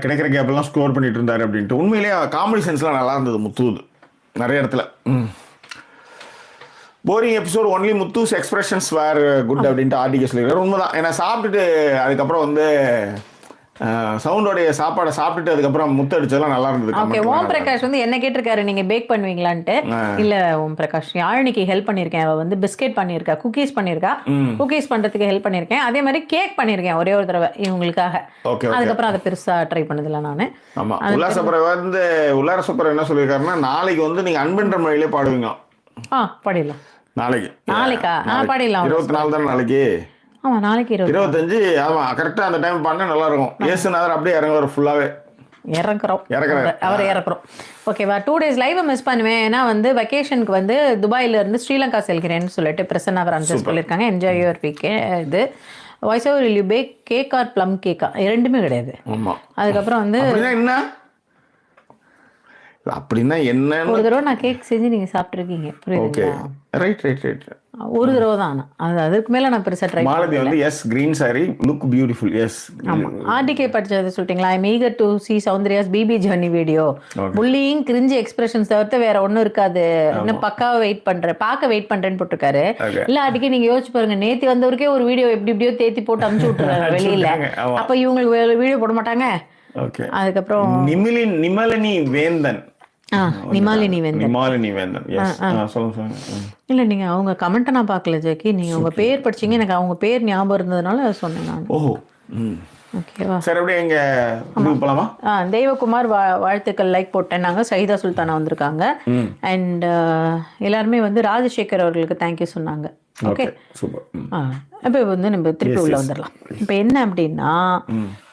கிடைக்கிற கேப்லாம் ஸ்கோர் பண்ணிட்டு இருந்தாரு அப்படின்ட்டு. உண்மையிலேயே காமெடி சென்ஸ்லாம் நல்லா இருந்தது முத்து நிறைய இடத்துல. போரிங் எபிசோட் ஒன்லி முத்துஸ் எக்ஸ்பிரஷன்ஸ் வேர் குட் அப்படின்ட்டு ஆர்டிகே சொல்லியிருக்காரு. உண்மைதான். ஏன்னா சாப்பிட்டுட்டு அதுக்கப்புறம் வந்து சவுண்டோடைய சாப்பாடை சாப்பிட்டுட்டு அதுக்கப்புறம் முத்து அடிச்சதெல்லாம் நல்லா இருந்தது. ஓகே. ஓம் பிரகாஷ் வந்து என்ன கேட்டிருக்காரு, நீங்க பேக் பண்ணுவீங்களான்ட்டு. இல்ல ஓம் பிரகாஷ், யாழினிக்கு ஹெல்ப் பண்ணியிருக்கேன். அவ வந்து பிஸ்கெட் பண்ணியிருக்கா, குக்கீஸ் பண்ணியிருக்கா. குக்கீஸ் பண்றதுக்கு ஹெல்ப் பண்ணியிருக்கேன். அதே மாதிரி கேக் பண்ணியிருக்கேன் ஒரே ஒரு தடவை இவங்களுக்காக. அதுக்கப்புறம் அதை பெருசா ட்ரை பண்ணதில்லை நானு. ஆமா. உல்லாசப்புறம் வந்து உல்லாசப்புறம் என்ன சொல்லியிருக்காருன்னா, நாளைக்கு வந்து நீங்க அன்பென்ற மொழியிலே பாடுவீங்க. பாடிடலாம். நாளைக்கா பாடிடலாம். 24 தானே நாளைக்கு? ஆமா, நாளைக்கு 25. ஆமா, கரெக்டா அந்த டைம் பண்ணா நல்லா இருக்கும். ஏசுநாதர் அப்படியே இறங்குற ஃபுல்லாவே இறக்குறோம். ஓகேவா? 2 days லைவ் மிஸ் பண்ணுவேன். ஏன்னா வந்து வெக்கேஷனுக்கு வந்து துபாயில இருந்து ஸ்ரீலங்கா செல்கிறேன்னு சொல்லிட்டு பிரசன்னா வரான்ஸ் சொல்லியிருக்காங்க. Enjoy your week. இது voice over will you bake cake or plum கேக்கா? ரெண்டுமே கிடையாது. அதுக்கப்புறம் வந்து என்ன அப்படின்னா என்ன, ஒரு தடவை நான் கேக் செஞ்சு நீங்க சாப்பிட்டுருக்கீங்க, புரியுதுங்களா? ரைட். ஒரு தடவை தான். அது அதுக்கு மேல நான் பெருசா ட்ரை மாலதி வந்து yes green sari look beautiful. Yes. ஆமா. ஆர்டிகே படிச்சது சொல்லிட்டீங்களா? I am eager to see Soundarya's BB journey video. Pulling cringy expressions தவிர்த்து வேற ஒன்றும் இருக்காது. இன்னும் பக்காவை பார்க்க வெயிட் பண்றேன்னு போட்டிருக்காரு. இல்ல ஆர்டிகே நீங்க யோசிச்சு பாருங்க, நேத்தி வந்தவருக்கே ஒரு வீடியோ எப்படியோ தேத்தி போட்டு அனுப்பிச்சு விட்டுறாரு வெளியில. அப்ப இவங்களுக்கு வீடியோ போட மாட்டாங்க. அதுக்கப்புறம் நிமலினி வேந்தன். நிமாலினி வேந்தன். இல்ல நீங்க அவங்க கமெண்ட் நான் பார்க்கல ஜாக்கி, நீங்க உங்க பேர் படிச்சீங்க, எனக்கு அவங்க பேர் ஞாபகம் இருந்ததுனால சொன்னேன் நான். ஓஹோ. ஓகேவா? சரி, அப்படியே எங்க போலாமா? தெய்வகுமார் வாழ்த்துக்கள் லைக் போட்டேன்னாங்க. சஹிதா சுல்தானா வந்திருக்காங்க. அண்ட் எல்லாருமே வந்து ராஜசேகர் அவர்களுக்கு தேங்க்யூ சொன்னாங்க. Okay, super. இப்போ வந்து நம்ம திருப்பி உள்ள வந்துடலாம். இப்போ என்ன அப்படின்னா,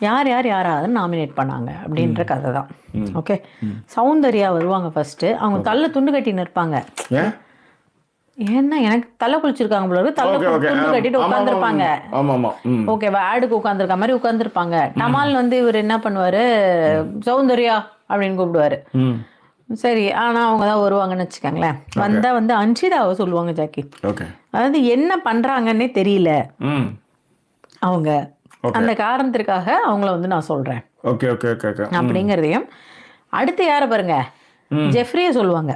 யாராவது நாமினேட் பண்ணாங்க அப்படின்ற கதை தான். ஓகே. சௌந்தர்யா வருவாங்க ஃபர்ஸ்ட். அவங்க தள்ள துண்டு கட்டின்னு இருப்பாங்க. ஏன்னா எனக்கு தலை குளிச்சிருக்காங்க போல இருக்கு. தலை துண்டு கட்டிட்டு உட்காந்துருப்பாங்க. ஓகேவா? ஆடுக்கு உட்காந்துருக்க மாதிரி உட்காந்துருப்பாங்க. டமால் வந்து இவர் என்ன பண்ணுவாரு, சௌந்தர்யா அப்படின்னு கூப்பிடுவாரு. சரி, ஆனா அவங்க தான் வருவாங்கன்னு வச்சுக்கோங்களேன். வந்தா வந்து அன்ஷிதாவை சொல்லுவாங்க ஜாக்கி. அதாவது என்ன பண்றாங்கன்னே தெரியல அவங்க. அந்த காரணத்திற்காக அவங்கள வந்து நான் சொல்றேன் அப்படிங்கறதையும். அடுத்து யார பாருங்க, ஜெஃப்ரியை சொல்லுவாங்க.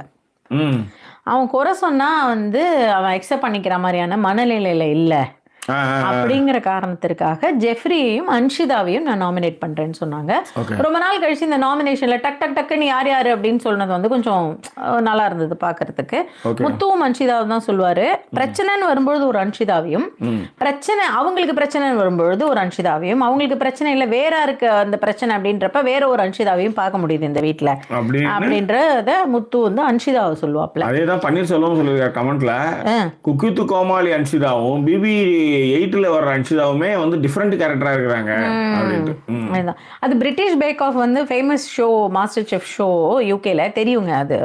அவன் குறை சொன்னா வந்து அவன் எக்ஸப்ட் பண்ணிக்கிற மாதிரியான மனநிலையில இல்ல அப்படிங்கிற காரணத்திற்காக ஜெஃப்ரியையும் அன்ஷிதாவையும் நான் நாமினேட் பண்றேன்னு சொன்னாங்க. ரொம்ப நாள் கழிச்சு இந்த நாமினேஷன்ல டக்குன்னு யார் யாரு அப்படின்னு சொன்னது வந்து கொஞ்சம் நல்லா இருந்தது பாக்குறதுக்கு. முத்துவும் அன்ஷிதாவும் தான் சொல்லுவாரு. பிரச்சனைன்னு வரும்பொழுது ஒரு அன்ஷிதாவையும், அவங்களுக்கு பிரச்சனைன்னு வரும்பொழுது ஒரு அன்ஷிதாவையும், அவங்களுக்கு பிரச்சனை இல்ல வேற இருக்கு அந்த பிரச்சனை அப்படின்றப்ப வேற ஒரு அன்ஷிதாவையும் பார்க்க முடியுது இந்த வீட்டுல அப்படின்றத முத்து வந்து அன்ஷிதாவை சொல்லுவாப்ல. அதேதான் பன்னீர்செல்வம் சொல்லுவார் கமெண்ட்ல. குக்கித்து கோமாளி அன்ஷிதாவும் பிபி 8ல வர்ற அன்ஷிதாவுமே வந்து டிஃபரெண்ட் கேரக்டரா இருக்கிறாங்க அப்படின்ட்டு. அது பிரிட்டிஷ் பேக் ஆஃப் வந்து famous show, master chef show யூகேல தெரியுங்க. அது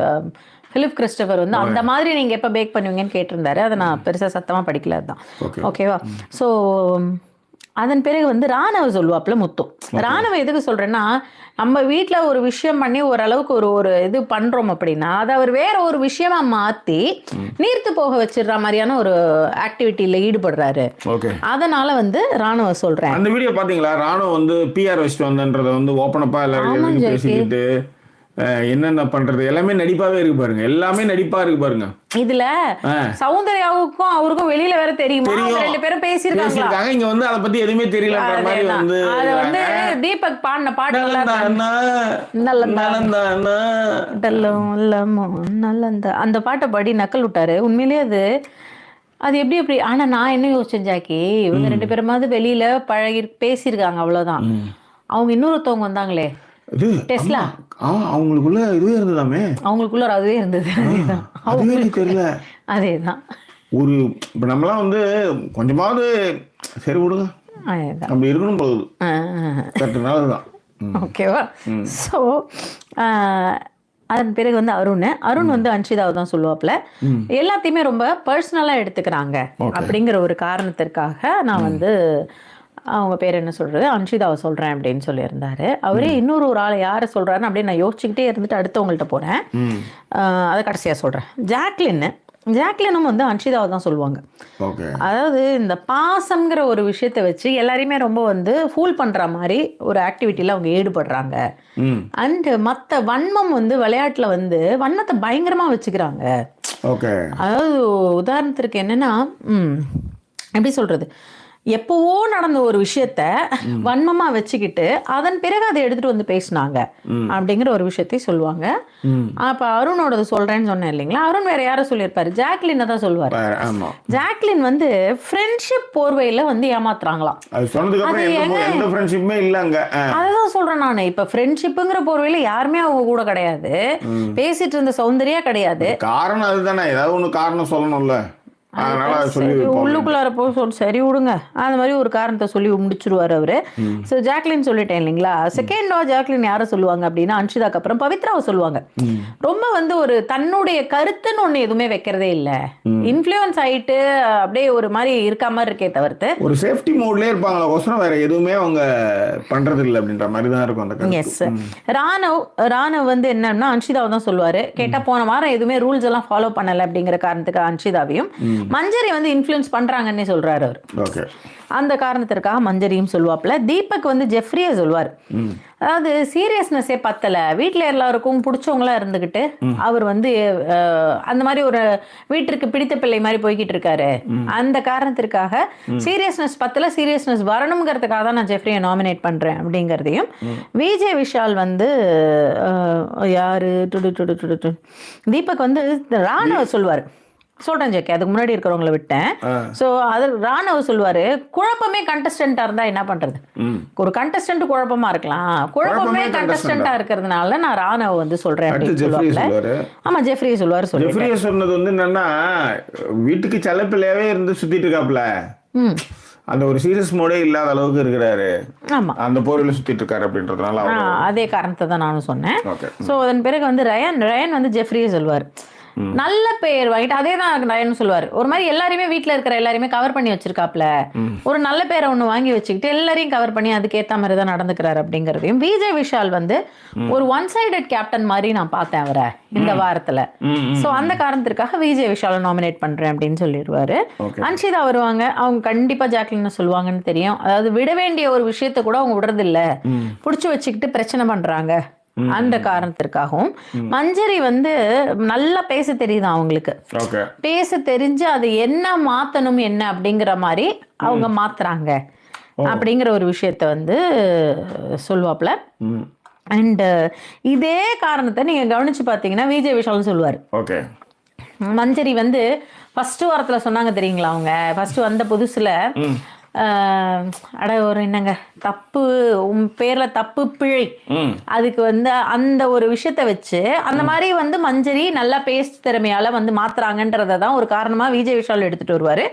பிலிப் கிறிஸ்டோபர் வந்து அந்த மாதிரி நீங்க எப்ப பேக் பண்ணுவீங்கன்னு கேட்டிருந்தாரு. அதை நான் பெருசா சத்தமா படிக்கல. அதுதான் ஓகேவா. ஸோ அதன் பிறகு வந்து ராணவ சொல்லுவாப்புல முத்து. ராணவ எதுக்கு சொல்றேன்னா, நம்ம வீட்டுல ஒரு விஷயம் பண்ணி ஓரளவுக்கு ஒரு இது பண்றோம் அப்படின்னா அதை அவர் வேற ஒரு விஷயமா மாத்தி நீர்த்து போக வச்சிடுற மாதிரியான ஒரு ஆக்டிவிட்டியில ஈடுபடுறாரு. அதனால வந்து ராணுவ சொல்றேன். அந்த வீடியோ பாத்தீங்களா? ராணுவ வந்து பிஆர் வச்சுட்டு வந்தன்றத வந்து ஓப்பனப்பா எல்லாரும் பேசிக்கிட்டு என்னென்ன பண்றது எல்லாமே நடிப்பாவே இருக்கு பாருங்க. எல்லாமே நடிப்பா இருக்கு பாருங்க. இதுல சௌந்தர்யாவுக்கும் அவருக்கும் வெளியில வேற தெரியுமா? ரெண்டு பேரும் பேசிருக்காங்க. இங்க வந்து அத பத்தி எதுவுமே தெரியலன்ற மாதிரி வந்து அத வந்து தீபக் பாடின பாட்டு அந்த பாட்டை பாடி நக்கல் விட்டாரு. உண்மையிலேயே அது எப்படி ஆனா நான் என்ன யோசிச்சேன் ஜாக்கி, இவங்க ரெண்டு பேருமாவது வெளியில பழகி பேசியிருக்காங்க அவ்வளவுதான். அவங்க இன்னொருத்தவங்க வந்தாங்களே டெஸ்லா, அவங்களுக்குள்ள இதுவே இருந்ததாமே, அவங்களுக்குள்ள அதுவே இருந்தது. தெரியல. அதேதான் ஒரு இப்ப நம்மளாம் வந்து கொஞ்சமாவது சரி விடுங்க அப்படி இருக்கணும் போகுது. ஓகேவா. ஸோ அதன் பிறகு வந்து அருண் வந்து அன்ஷிதாவை தான் சொல்லுவாப்புல. எல்லாத்தையுமே ரொம்ப பர்சனலா எடுத்துக்கிறாங்க அப்படிங்கிற ஒரு காரணத்திற்காக நான் வந்து அவங்க பேர் என்ன சொல்றது அன்ஷிதாவை சொல்றேன் அப்படின்னு சொல்லியிருந்தாரு. அவரே இன்னொரு ஆளை யாரை சொல்றாருன்னு அப்படின்னு நான் யோசிச்சுக்கிட்டே இருந்துட்டு அடுத்தவங்கள்ட்ட போறேன். அதை கடைசியா சொல்றேன். ஜாக்லினும் வந்து அன்ஷிதாவை தான் சொல்லுவாங்க. அதாவது இந்த பாசம்ங்கிற ஒரு விஷயத்தை வச்சு எல்லாரையுமே ரொம்ப வந்து ஃபூல் பண்ற மாதிரி ஒரு ஆக்டிவிட்டியில அவங்க ஈடுபடுறாங்க. அண்ட் மற்ற வன்மம் வந்து விளையாட்டுல வந்து வன்மத்தை பயங்கரமா வச்சுக்கிறாங்க. அதாவது உதாரணத்திற்கு என்னன்னா எப்படி சொல்றது, எப்பவோ நடந்த ஒரு விஷயத்த வன்மமா வச்சுக்கிட்டு அதன் பிறகு அதை எடுத்துட்டு வந்து பேசினாங்க அப்படிங்கிற ஒரு விஷயத்தையும் சொல்லுவாங்க. அப்ப அருணோட சொல்றேன்னு சொன்னேன் இல்லைங்களா, அருண் வேற யாரும் சொல்லியிருப்பாரு, ஜாக்லின் தான் சொல்லுவாரு. ஜாக்லின் வந்து ஃப்ரெண்ட்ஷிப் போர்வையில வந்து ஏமாத்துறாங்களாம். அதான் சொல்றேன் நானு. இப்ப ஃப்ரெண்ட்ஷிப்புங்கிற போர்வையில யாருமே அவங்க கூட கிடையாது, பேசிட்டு இருந்த சௌந்தர்யா கிடையாது. காரணம் அதுதானே, ஏதாவது ஒண்ணு காரணம் சொல்லணும்ல. உள்ளுக்குள்ளார போய் சரி விடுங்க அந்த மாதிரி ஒரு காரணத்தை சொல்லி முடிச்சிருவாரு அவரு. ஸோ ஜாக்லின் சொல்லிட்டேன் இல்லைங்களா. செகண்டா ஜாக்லின் யாரை சொல்லுவாங்க அப்படின்னா அன்ஷிதாக்கு அப்புறம் பவித்ராவை சொல்லுவாங்க. ரொம்ப வந்து ஒரு தன்னுடைய கருத்துன்னு ஒண்ணு எதுவுமே வைக்கிறதே இல்ல, இன்ஃப்ளூயன்ஸ் ஆயிட்டு அப்படியே ஒரு மாதிரி இருக்க மாதிரி இருக்கே தவிர்த்து ஒரு சேஃப்டி மோட்லயே இருப்பாங்க, வேற எதுவுமே அவங்க பண்றது இல்லை அப்படின்ற மாதிரி தான் இருக்கும் அந்த. எஸ், ராணவ் வந்து என்னன்னா அன்ஷிதாவை தான் சொல்லுவாரு. கேட்டா போன வாரம் எதுவுமே ரூல்ஸ் எல்லாம் ஃபாலோ பண்ணல அப்படிங்கிற காரணத்துக்கு அன்ஷிதாவையும் மஞ்சரி வந்து இன்ஃப்ளூயன்ஸ் பண்றாங்கன்னு சொல்றாரு அவர். அந்த காரணத்திற்காக மஞ்சரியும் சொல்லுவாப்ல. தீபக் வந்து ஜெஃப்ரியை சொல்லுவார். அதாவது சீரியஸ்னஸே பத்தல, வீட்டுல எல்லாருக்கும் பிடிச்சவங்களா இருந்துகிட்டு அவர் வந்து அந்த மாதிரி ஒரு வீட்டிற்கு பிடித்த பிள்ளை மாதிரி போய்கிட்டு இருக்காரு. அந்த காரணத்திற்காக சீரியஸ்னஸ் பத்தல, சீரியஸ்னஸ் வரணுங்கிறதுக்காக தான் நான் ஜெஃப்ரியை நாமினேட் பண்றேன் அப்படிங்கிறதையும். விஜய் விஷால் வந்து யாரு தீபக் வந்து ராணுவ சொல்லுவார். சொல்றேன் ஜெக்கி, அதுக்கு முன்னாடி இருக்கிறவங்களை விட்டேன். சோ அது ராணவ சொல்லுவாரு, குழப்பமே கண்டஸ்டன்டா இருந்தா என்ன பண்றது, ஒரு கண்டஸ்டன்ட் குழப்பமா இருக்கலாம், குழப்பமே கண்டஸ்டன்டா இருக்கிறதுனால நான் ராணவ வந்து சொல்றேன் அப்படின்னு சொல்லுவாங்க. ஆமா ஜெஃப்ரி சொல்லுவாரு. ஜெஃப்ரி சொன்னது வந்து என்னன்னா, வீட்டுக்கு செல்லப்பிள்ளையாவே இருந்து சுத்திட்டு இருக்காப்ல, அந்த ஒரு சீரியஸ் மோடே இல்லாத அளவுக்கு இருக்கிறாரு. ஆமா, அந்த போர்ல சுத்திட்டு இருக்காரு அப்படின்றதுனால அதே காரணத்தை தான் நானும் சொன்னேன். சோ அதன் பிறகு வந்து ரயன் வந்து ஜெஃப்ரியை சொல்லுவார். நல்ல பெயர் வாங்கிட்டு அதே தான் ரயன் சொல்லுவாரு. ஒரு மாதிரி எல்லாருமே வீட்டுல இருக்கிற எல்லாருமே கவர் பண்ணி வச்சிருக்காப்ல, ஒரு நல்ல பேரை ஒண்ணு வாங்கி வச்சுக்கிட்டு எல்லாரையும் கவர் பண்ணி அதுக்கேத்த மாதிரி தான் நடந்துக்கிறாரு அப்படிங்கறதையும். விஜய் விஷால் வந்து ஒரு ஒன் சைடட் கேப்டன் மாதிரி நான் பார்த்தேன் அவரை இந்த வாரத்துல. சோ அந்த காரணத்திற்காக விஜய் விஷாலை நாமினேட் பண்றேன் அப்படின்னு சொல்லிடுவாரு. அன்ஷிதா வருவாங்க, அவங்க கண்டிப்பா ஜாக்லின் சொல்லுவாங்கன்னு தெரியும். அதாவது விட வேண்டிய ஒரு விஷயத்த கூட அவங்க விடுறது இல்ல, புடிச்சு வச்சுக்கிட்டு பிரச்சனை பண்றாங்க அந்த காரணத்திற்காகவும். மஞ்சரி வந்து நல்லா பேச தெரியுது அவங்களுக்கு. பேச தெரிஞ்சு அது என்ன மாத்தணும் என்ன அப்படிங்கிற மாதிரி அவங்க மாத்துறாங்க அப்படிங்கிற ஒரு விஷயத்த வந்து சொல்லுவாப்ல. அண்ட் இதே காரணத்தை நீங்க கவனிச்சு பாத்தீங்கன்னா விஜய் விஷால் சொல்லுவாரு. மஞ்சரி வந்து ஃபர்ஸ்ட் வாரத்துல சொன்னாங்க தெரியுங்களா, அவங்க ஃபர்ஸ்ட் வந்த புதுசுல ஒரு என்னங்க தப்பு பேர்ல தப்பு பிழை, அதுக்கு வந்து அந்த ஒரு விஷயத்த வச்சு அந்த மாதிரி வந்து மஞ்சரி நல்லா பேச திறமையால வந்து மாத்துறாங்கன்றத தான் ஒரு காரணமா விஜய் விஷால் எடுத்துட்டு வருவாரு.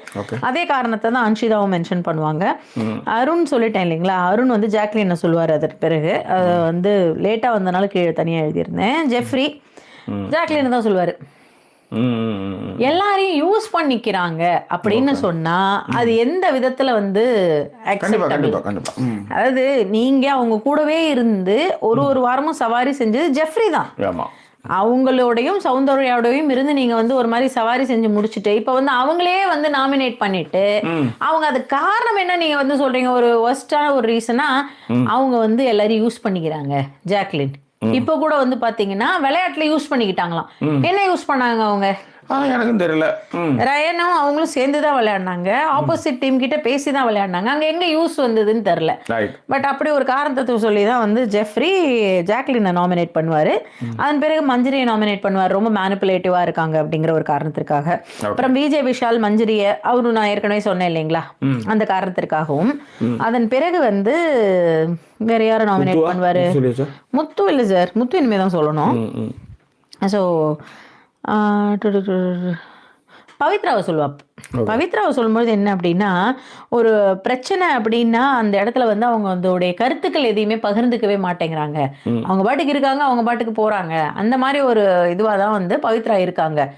அதே காரணத்தை தான் அன்ஷிதாவும் மென்ஷன் பண்ணுவாங்க. அருண் சொல்லிட்டேன் இல்லைங்களா, அருண் வந்து ஜாக்லின் சொல்லுவாரு. அதற்கு பிறகு வந்து லேட்டா வந்தனால கீழே தனியா எழுதியிருந்தேன். ஜெஃப்ரி ஜாக்லின் தான் சொல்லுவாரு. எல்லாரையும் யூஸ் பண்ணிக்கிறாங்க அப்படின்னு சொன்னா அது எந்த விதத்துல வந்து அதாவது நீங்க அவங்க கூடவே இருந்து ஒரு வாரமும் சவாரி செஞ்சது ஜெஃப்ரி தான். அவங்களோடையும் சௌந்தர்யாவோடையும் இருந்து நீங்க வந்து ஒரு மாதிரி சவாரி செஞ்சு முடிச்சுட்டு இப்ப வந்து அவங்களே வந்து நாமினேட் பண்ணிட்டு அவங்க அது காரணம் என்ன நீங்க வந்து சொல்றீங்க ஒரு ஒர்ஸ்டான ஒரு ரீசனா அவங்க வந்து எல்லாரையும் யூஸ் பண்ணிக்கிறாங்க. ஜாக்லின் இப்ப கூட வந்து பாத்தீங்கன்னா விளையாட்டுல யூஸ் பண்ணிக்கிட்டாங்களாம். என்ன யூஸ் பண்ணாங்க அவங்க எனக்கும் தெரியல. ரயனும் அவங்களும் சேர்ந்துதான் விளையாடினாங்க. ஆப்போசிட் டீம் கிட்ட பேசிதான் விளையாடினாங்க. அங்க எங்க யூஸ் வந்ததுன்னு தெரியல. பட் அப்படி ஒரு காரணத்தை சொல்லிதான் வந்து ஜெஃப்ரி ஜாக்லினை நாமினேட் பண்ணுவாரு. அதன் பிறகு மஞ்சரியை நாமினேட் பண்ணுவார். ரொம்ப மேனிபுலேட்டிவா இருக்காங்க அப்படிங்கிற ஒரு காரணத்திற்காக. அப்புறம் விஜய் விஷால் மஞ்சரியை அவரு நான் ஏற்கனவே சொன்னேன் இல்லைங்களா, அந்த காரணத்திற்காகவும். அதன் பிறகு வந்து வேற யாரும் நாமினேட் பண்ணுவாரு? முத்து இல்ல சார், முத்து இனிமேதான் சொல்லணும். ஸோ பவித்ராவை சொல்லுவா. பவித்ராவை சொல்லும்போது என்ன அப்படின்னா ஒரு பிரச்சனை அப்படின்னா அந்த இடத்துல வந்து அவங்க அதோடைய கருத்துக்கள் எதையுமே பகிர்ந்துக்கவே மாட்டேங்கிறாங்க. அவங்க பாட்டுக்கு இருக்காங்க, அவங்க பாட்டுக்கு போறாங்க. அந்த மாதிரி ஒரு இதுவாக தான் வந்து பவித்ரா இருக்காங்க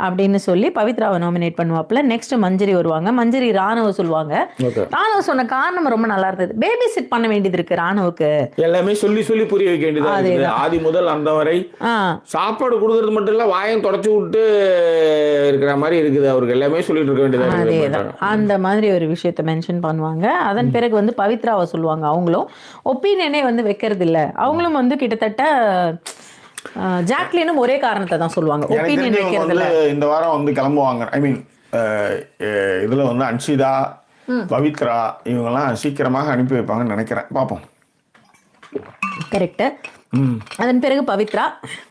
அப்படின்னு சொல்லி பவித்ராவை நாமினேட் பண்ணுவாப்ல. நெக்ஸ்ட் மஞ்சரி வருவாங்க. மஞ்சரி ராணுவ சொல்லுவாங்க. ராணுவ சொன்ன காரணம் ரொம்ப நல்லா இருந்தது. பேபி சிட் பண்ண வேண்டியது இருக்கு ராணுவுக்கு. எல்லாமே சொல்லி சொல்லி புரிய வைக்க வேண்டியது. ஆதி முதல் அந்த வரை சாப்பாடு கொடுக்கறது மட்டும் இல்ல, வாயம் தொடச்சு விட்டு இருக்கிற மாதிரி இருக்குது. அவருக்கு எல்லாமே சொல்லிட்டு இருக்க வேண்டியது. அதேதான், அந்த மாதிரி ஒரு விஷயத்த மென்ஷன் பண்ணுவாங்க. அதன் பிறகு வந்து பவித்ராவை சொல்லுவாங்க. அவங்களும் ஒப்பீனியனே வந்து வைக்கிறது இல்ல. அவங்களும் வந்து கிட்டத்தட்ட ஜாக்லினும் ஒரே காரணத்தை தான் சொல்லுவாங்க. ஒப்பீனியன் வைக்கிறதுல இந்த வாரம் வந்து கிளம்புவாங்க. ஐ மீன் இதுல வந்து அன்ஷிதா, பவித்ரா இவங்கெல்லாம் சீக்கிரமாக அனுப்பி வைப்பாங்கன்னு நினைக்கிறேன். பார்ப்போம். கரெக்ட். அதன் பிறகு பவித்ரா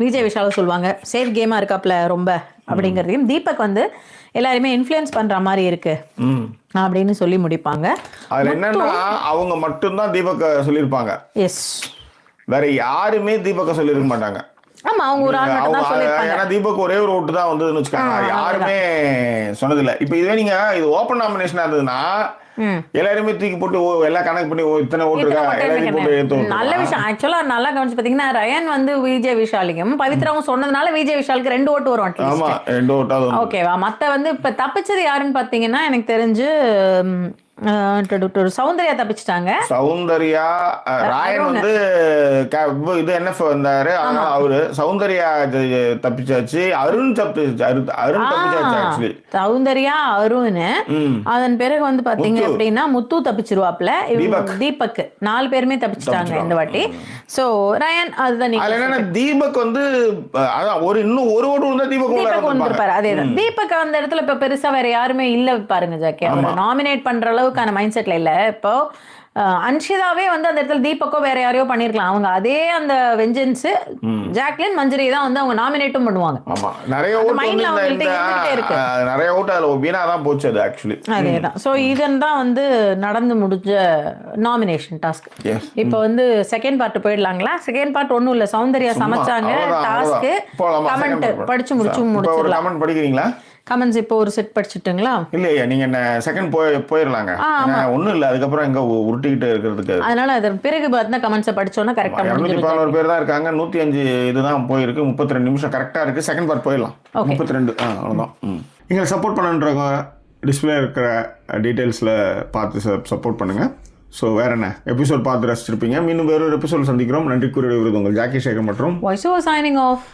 விஜய் விஷால சொல்லுவாங்க சேஃப் கேமா இருக்காப்ல ரொம்ப அப்படிங்கிறதையும், தீபக் வந்து எல்லாருமே இன்ஃப்ளூயன்ஸ் பண்ற மாதிரி இருக்கு அப்படின்னு சொல்லி முடிப்பாங்க. அதுல என்னன்னா அவங்க மட்டும்தான் தீபக் சொல்லியிருப்பாங்க. எஸ், வேற யாருமே தீபக்க சொல்லியிருக்க மாட்டாங்க. ஆமா, அவங்க ஒரு ஆள் மட்டும் தான் சொல்லிருப்பாங்க. ஏன்னா தீபக் ஒரே ஒரு ஓட்டு தான் வந்ததுன்னு வச்சுக்காங்க. யாருமே சொன்னதில்லை. இப்போ இதுவே நீங்க இது ஓப்பன் நாமினேஷனா இருந்ததுன்னா எல்லாருமே தூக்கி போட்டு எல்லா கணக்கு பண்ணி இத்தனை ஓட்டு இருக்கா எல்லாரையும் போட்டு நல்ல விஷயம். ஆக்சுவலா நல்லா கவனிச்சு பாத்தீங்கன்னா ரயன் வந்து விஜய் விஷாலிக்கும் பவித்ராவும் சொன்னதுனால விஜய் விஷாலுக்கு 2 ஓட்டு வரும். ஆமா, 2 ஓட்டாவது. ஓகேவா? மத்த வந்து இப்ப தப்பிச்சது யாருன்னு பாத்தீங்கன்னா எனக்கு தெரிஞ்சு சௌந்தர்யா தப்பிச்சிட்டாங்க. சௌந்தர்யா ராயன் வந்து இது NF வந்தாரு. ஆனா அவரு சௌந்தர்யா தப்பிச்சாச்சு. அருண் தப்பிச்சாச்சு. ஆக்சுவலி சௌந்தர்யா அருண். அதன் பிறகு வந்து பாத்தீங்க அப்படின்னா முத்து தப்பிச்சிருவாப்ல. தீபக் 4 பேருமே தப்பிச்சிட்டாங்க இந்த வாட்டி. சோ ரயன் அதுதான். தீபக் வந்து இன்னும் ஒரு ஓட்டு வந்தா தீபக் வந்திருப்பாரு. அதேதான். தீபக் அந்த இடத்துல இப்ப பெருசா வேற யாருமே இல்ல பாருங்க ஜாக்கி. நாமினேட் பண்ற அளவுக்கான மைண்ட் செட்ல இல்ல. இப்போ அன்ஷிதாவே வந்து அந்த இடத்துல தீபக்கோ வேற யாரையோ பண்ணிருக்கலாம். அவங்க அதே அந்த வெஞ்சன்ஸ் ஜாக்லின் மஞ்சரி தான் வந்து அவங்க நாமினேட்டும் பண்ணுவாங்க. ஆமா, நிறைய ஓட்டு அதுல வீணா தான் போச்சு அது ஆக்சுவலி. அதேதான். சோ இதன் தான் வந்து நடந்து முடிஞ்ச நாமினேஷன் டாஸ்க். இப்போ வந்து செகண்ட் பார்ட் போயிடலாங்களா? செகண்ட் பார்ட் ஒண்ணும் இல்ல, சௌந்தர்யா சமைச்சாங்க டாஸ்க். கமெண்ட் படிச்சு முடிச்சிடலாம். கமெண்ட் படிக்கிறீங்களா? கமெண்ட்ஸ் இப்போ ஒரு செட் படிச்சுட்டுங்களா? இல்லையா, நீங்க செகண்ட் போயிடலாங்க. ஒண்ணும் இல்ல, அதுக்கப்புறம் எங்க உருட்டிக்கிட்டு இருக்கிறதுக்கு. அதனால அதன் பிறகு பார்த்தா கமெண்ட்ஸை படிச்சோன்னா கரெக்டா 214 பேர் தான் இருக்காங்க. 105 இதுதான் போயிருக்கு. 32 நிமிஷம் கரெக்டா இருக்கு. செகண்ட் பார்ட் போயிடலாம். 32 அவ்வளவுதான். நீங்க சப்போர்ட் பண்ணுன்றவங்க டிஸ்பிளே இருக்கிற டீடைல்ஸ்ல பார்த்து சப்போர்ட் பண்ணுங்க. ஸோ வேற என்ன எபிசோட் பார்த்து ரசிச்சிருப்பீங்க. மீண்டும் வேறொரு எபிசோட் சந்திக்கிறோம். நன்றி கூறிய உங்கள் ஜாக்கி சேகர் மற்றும் வாய்ஸ் ஓவர் சைனிங் ஆஃப்.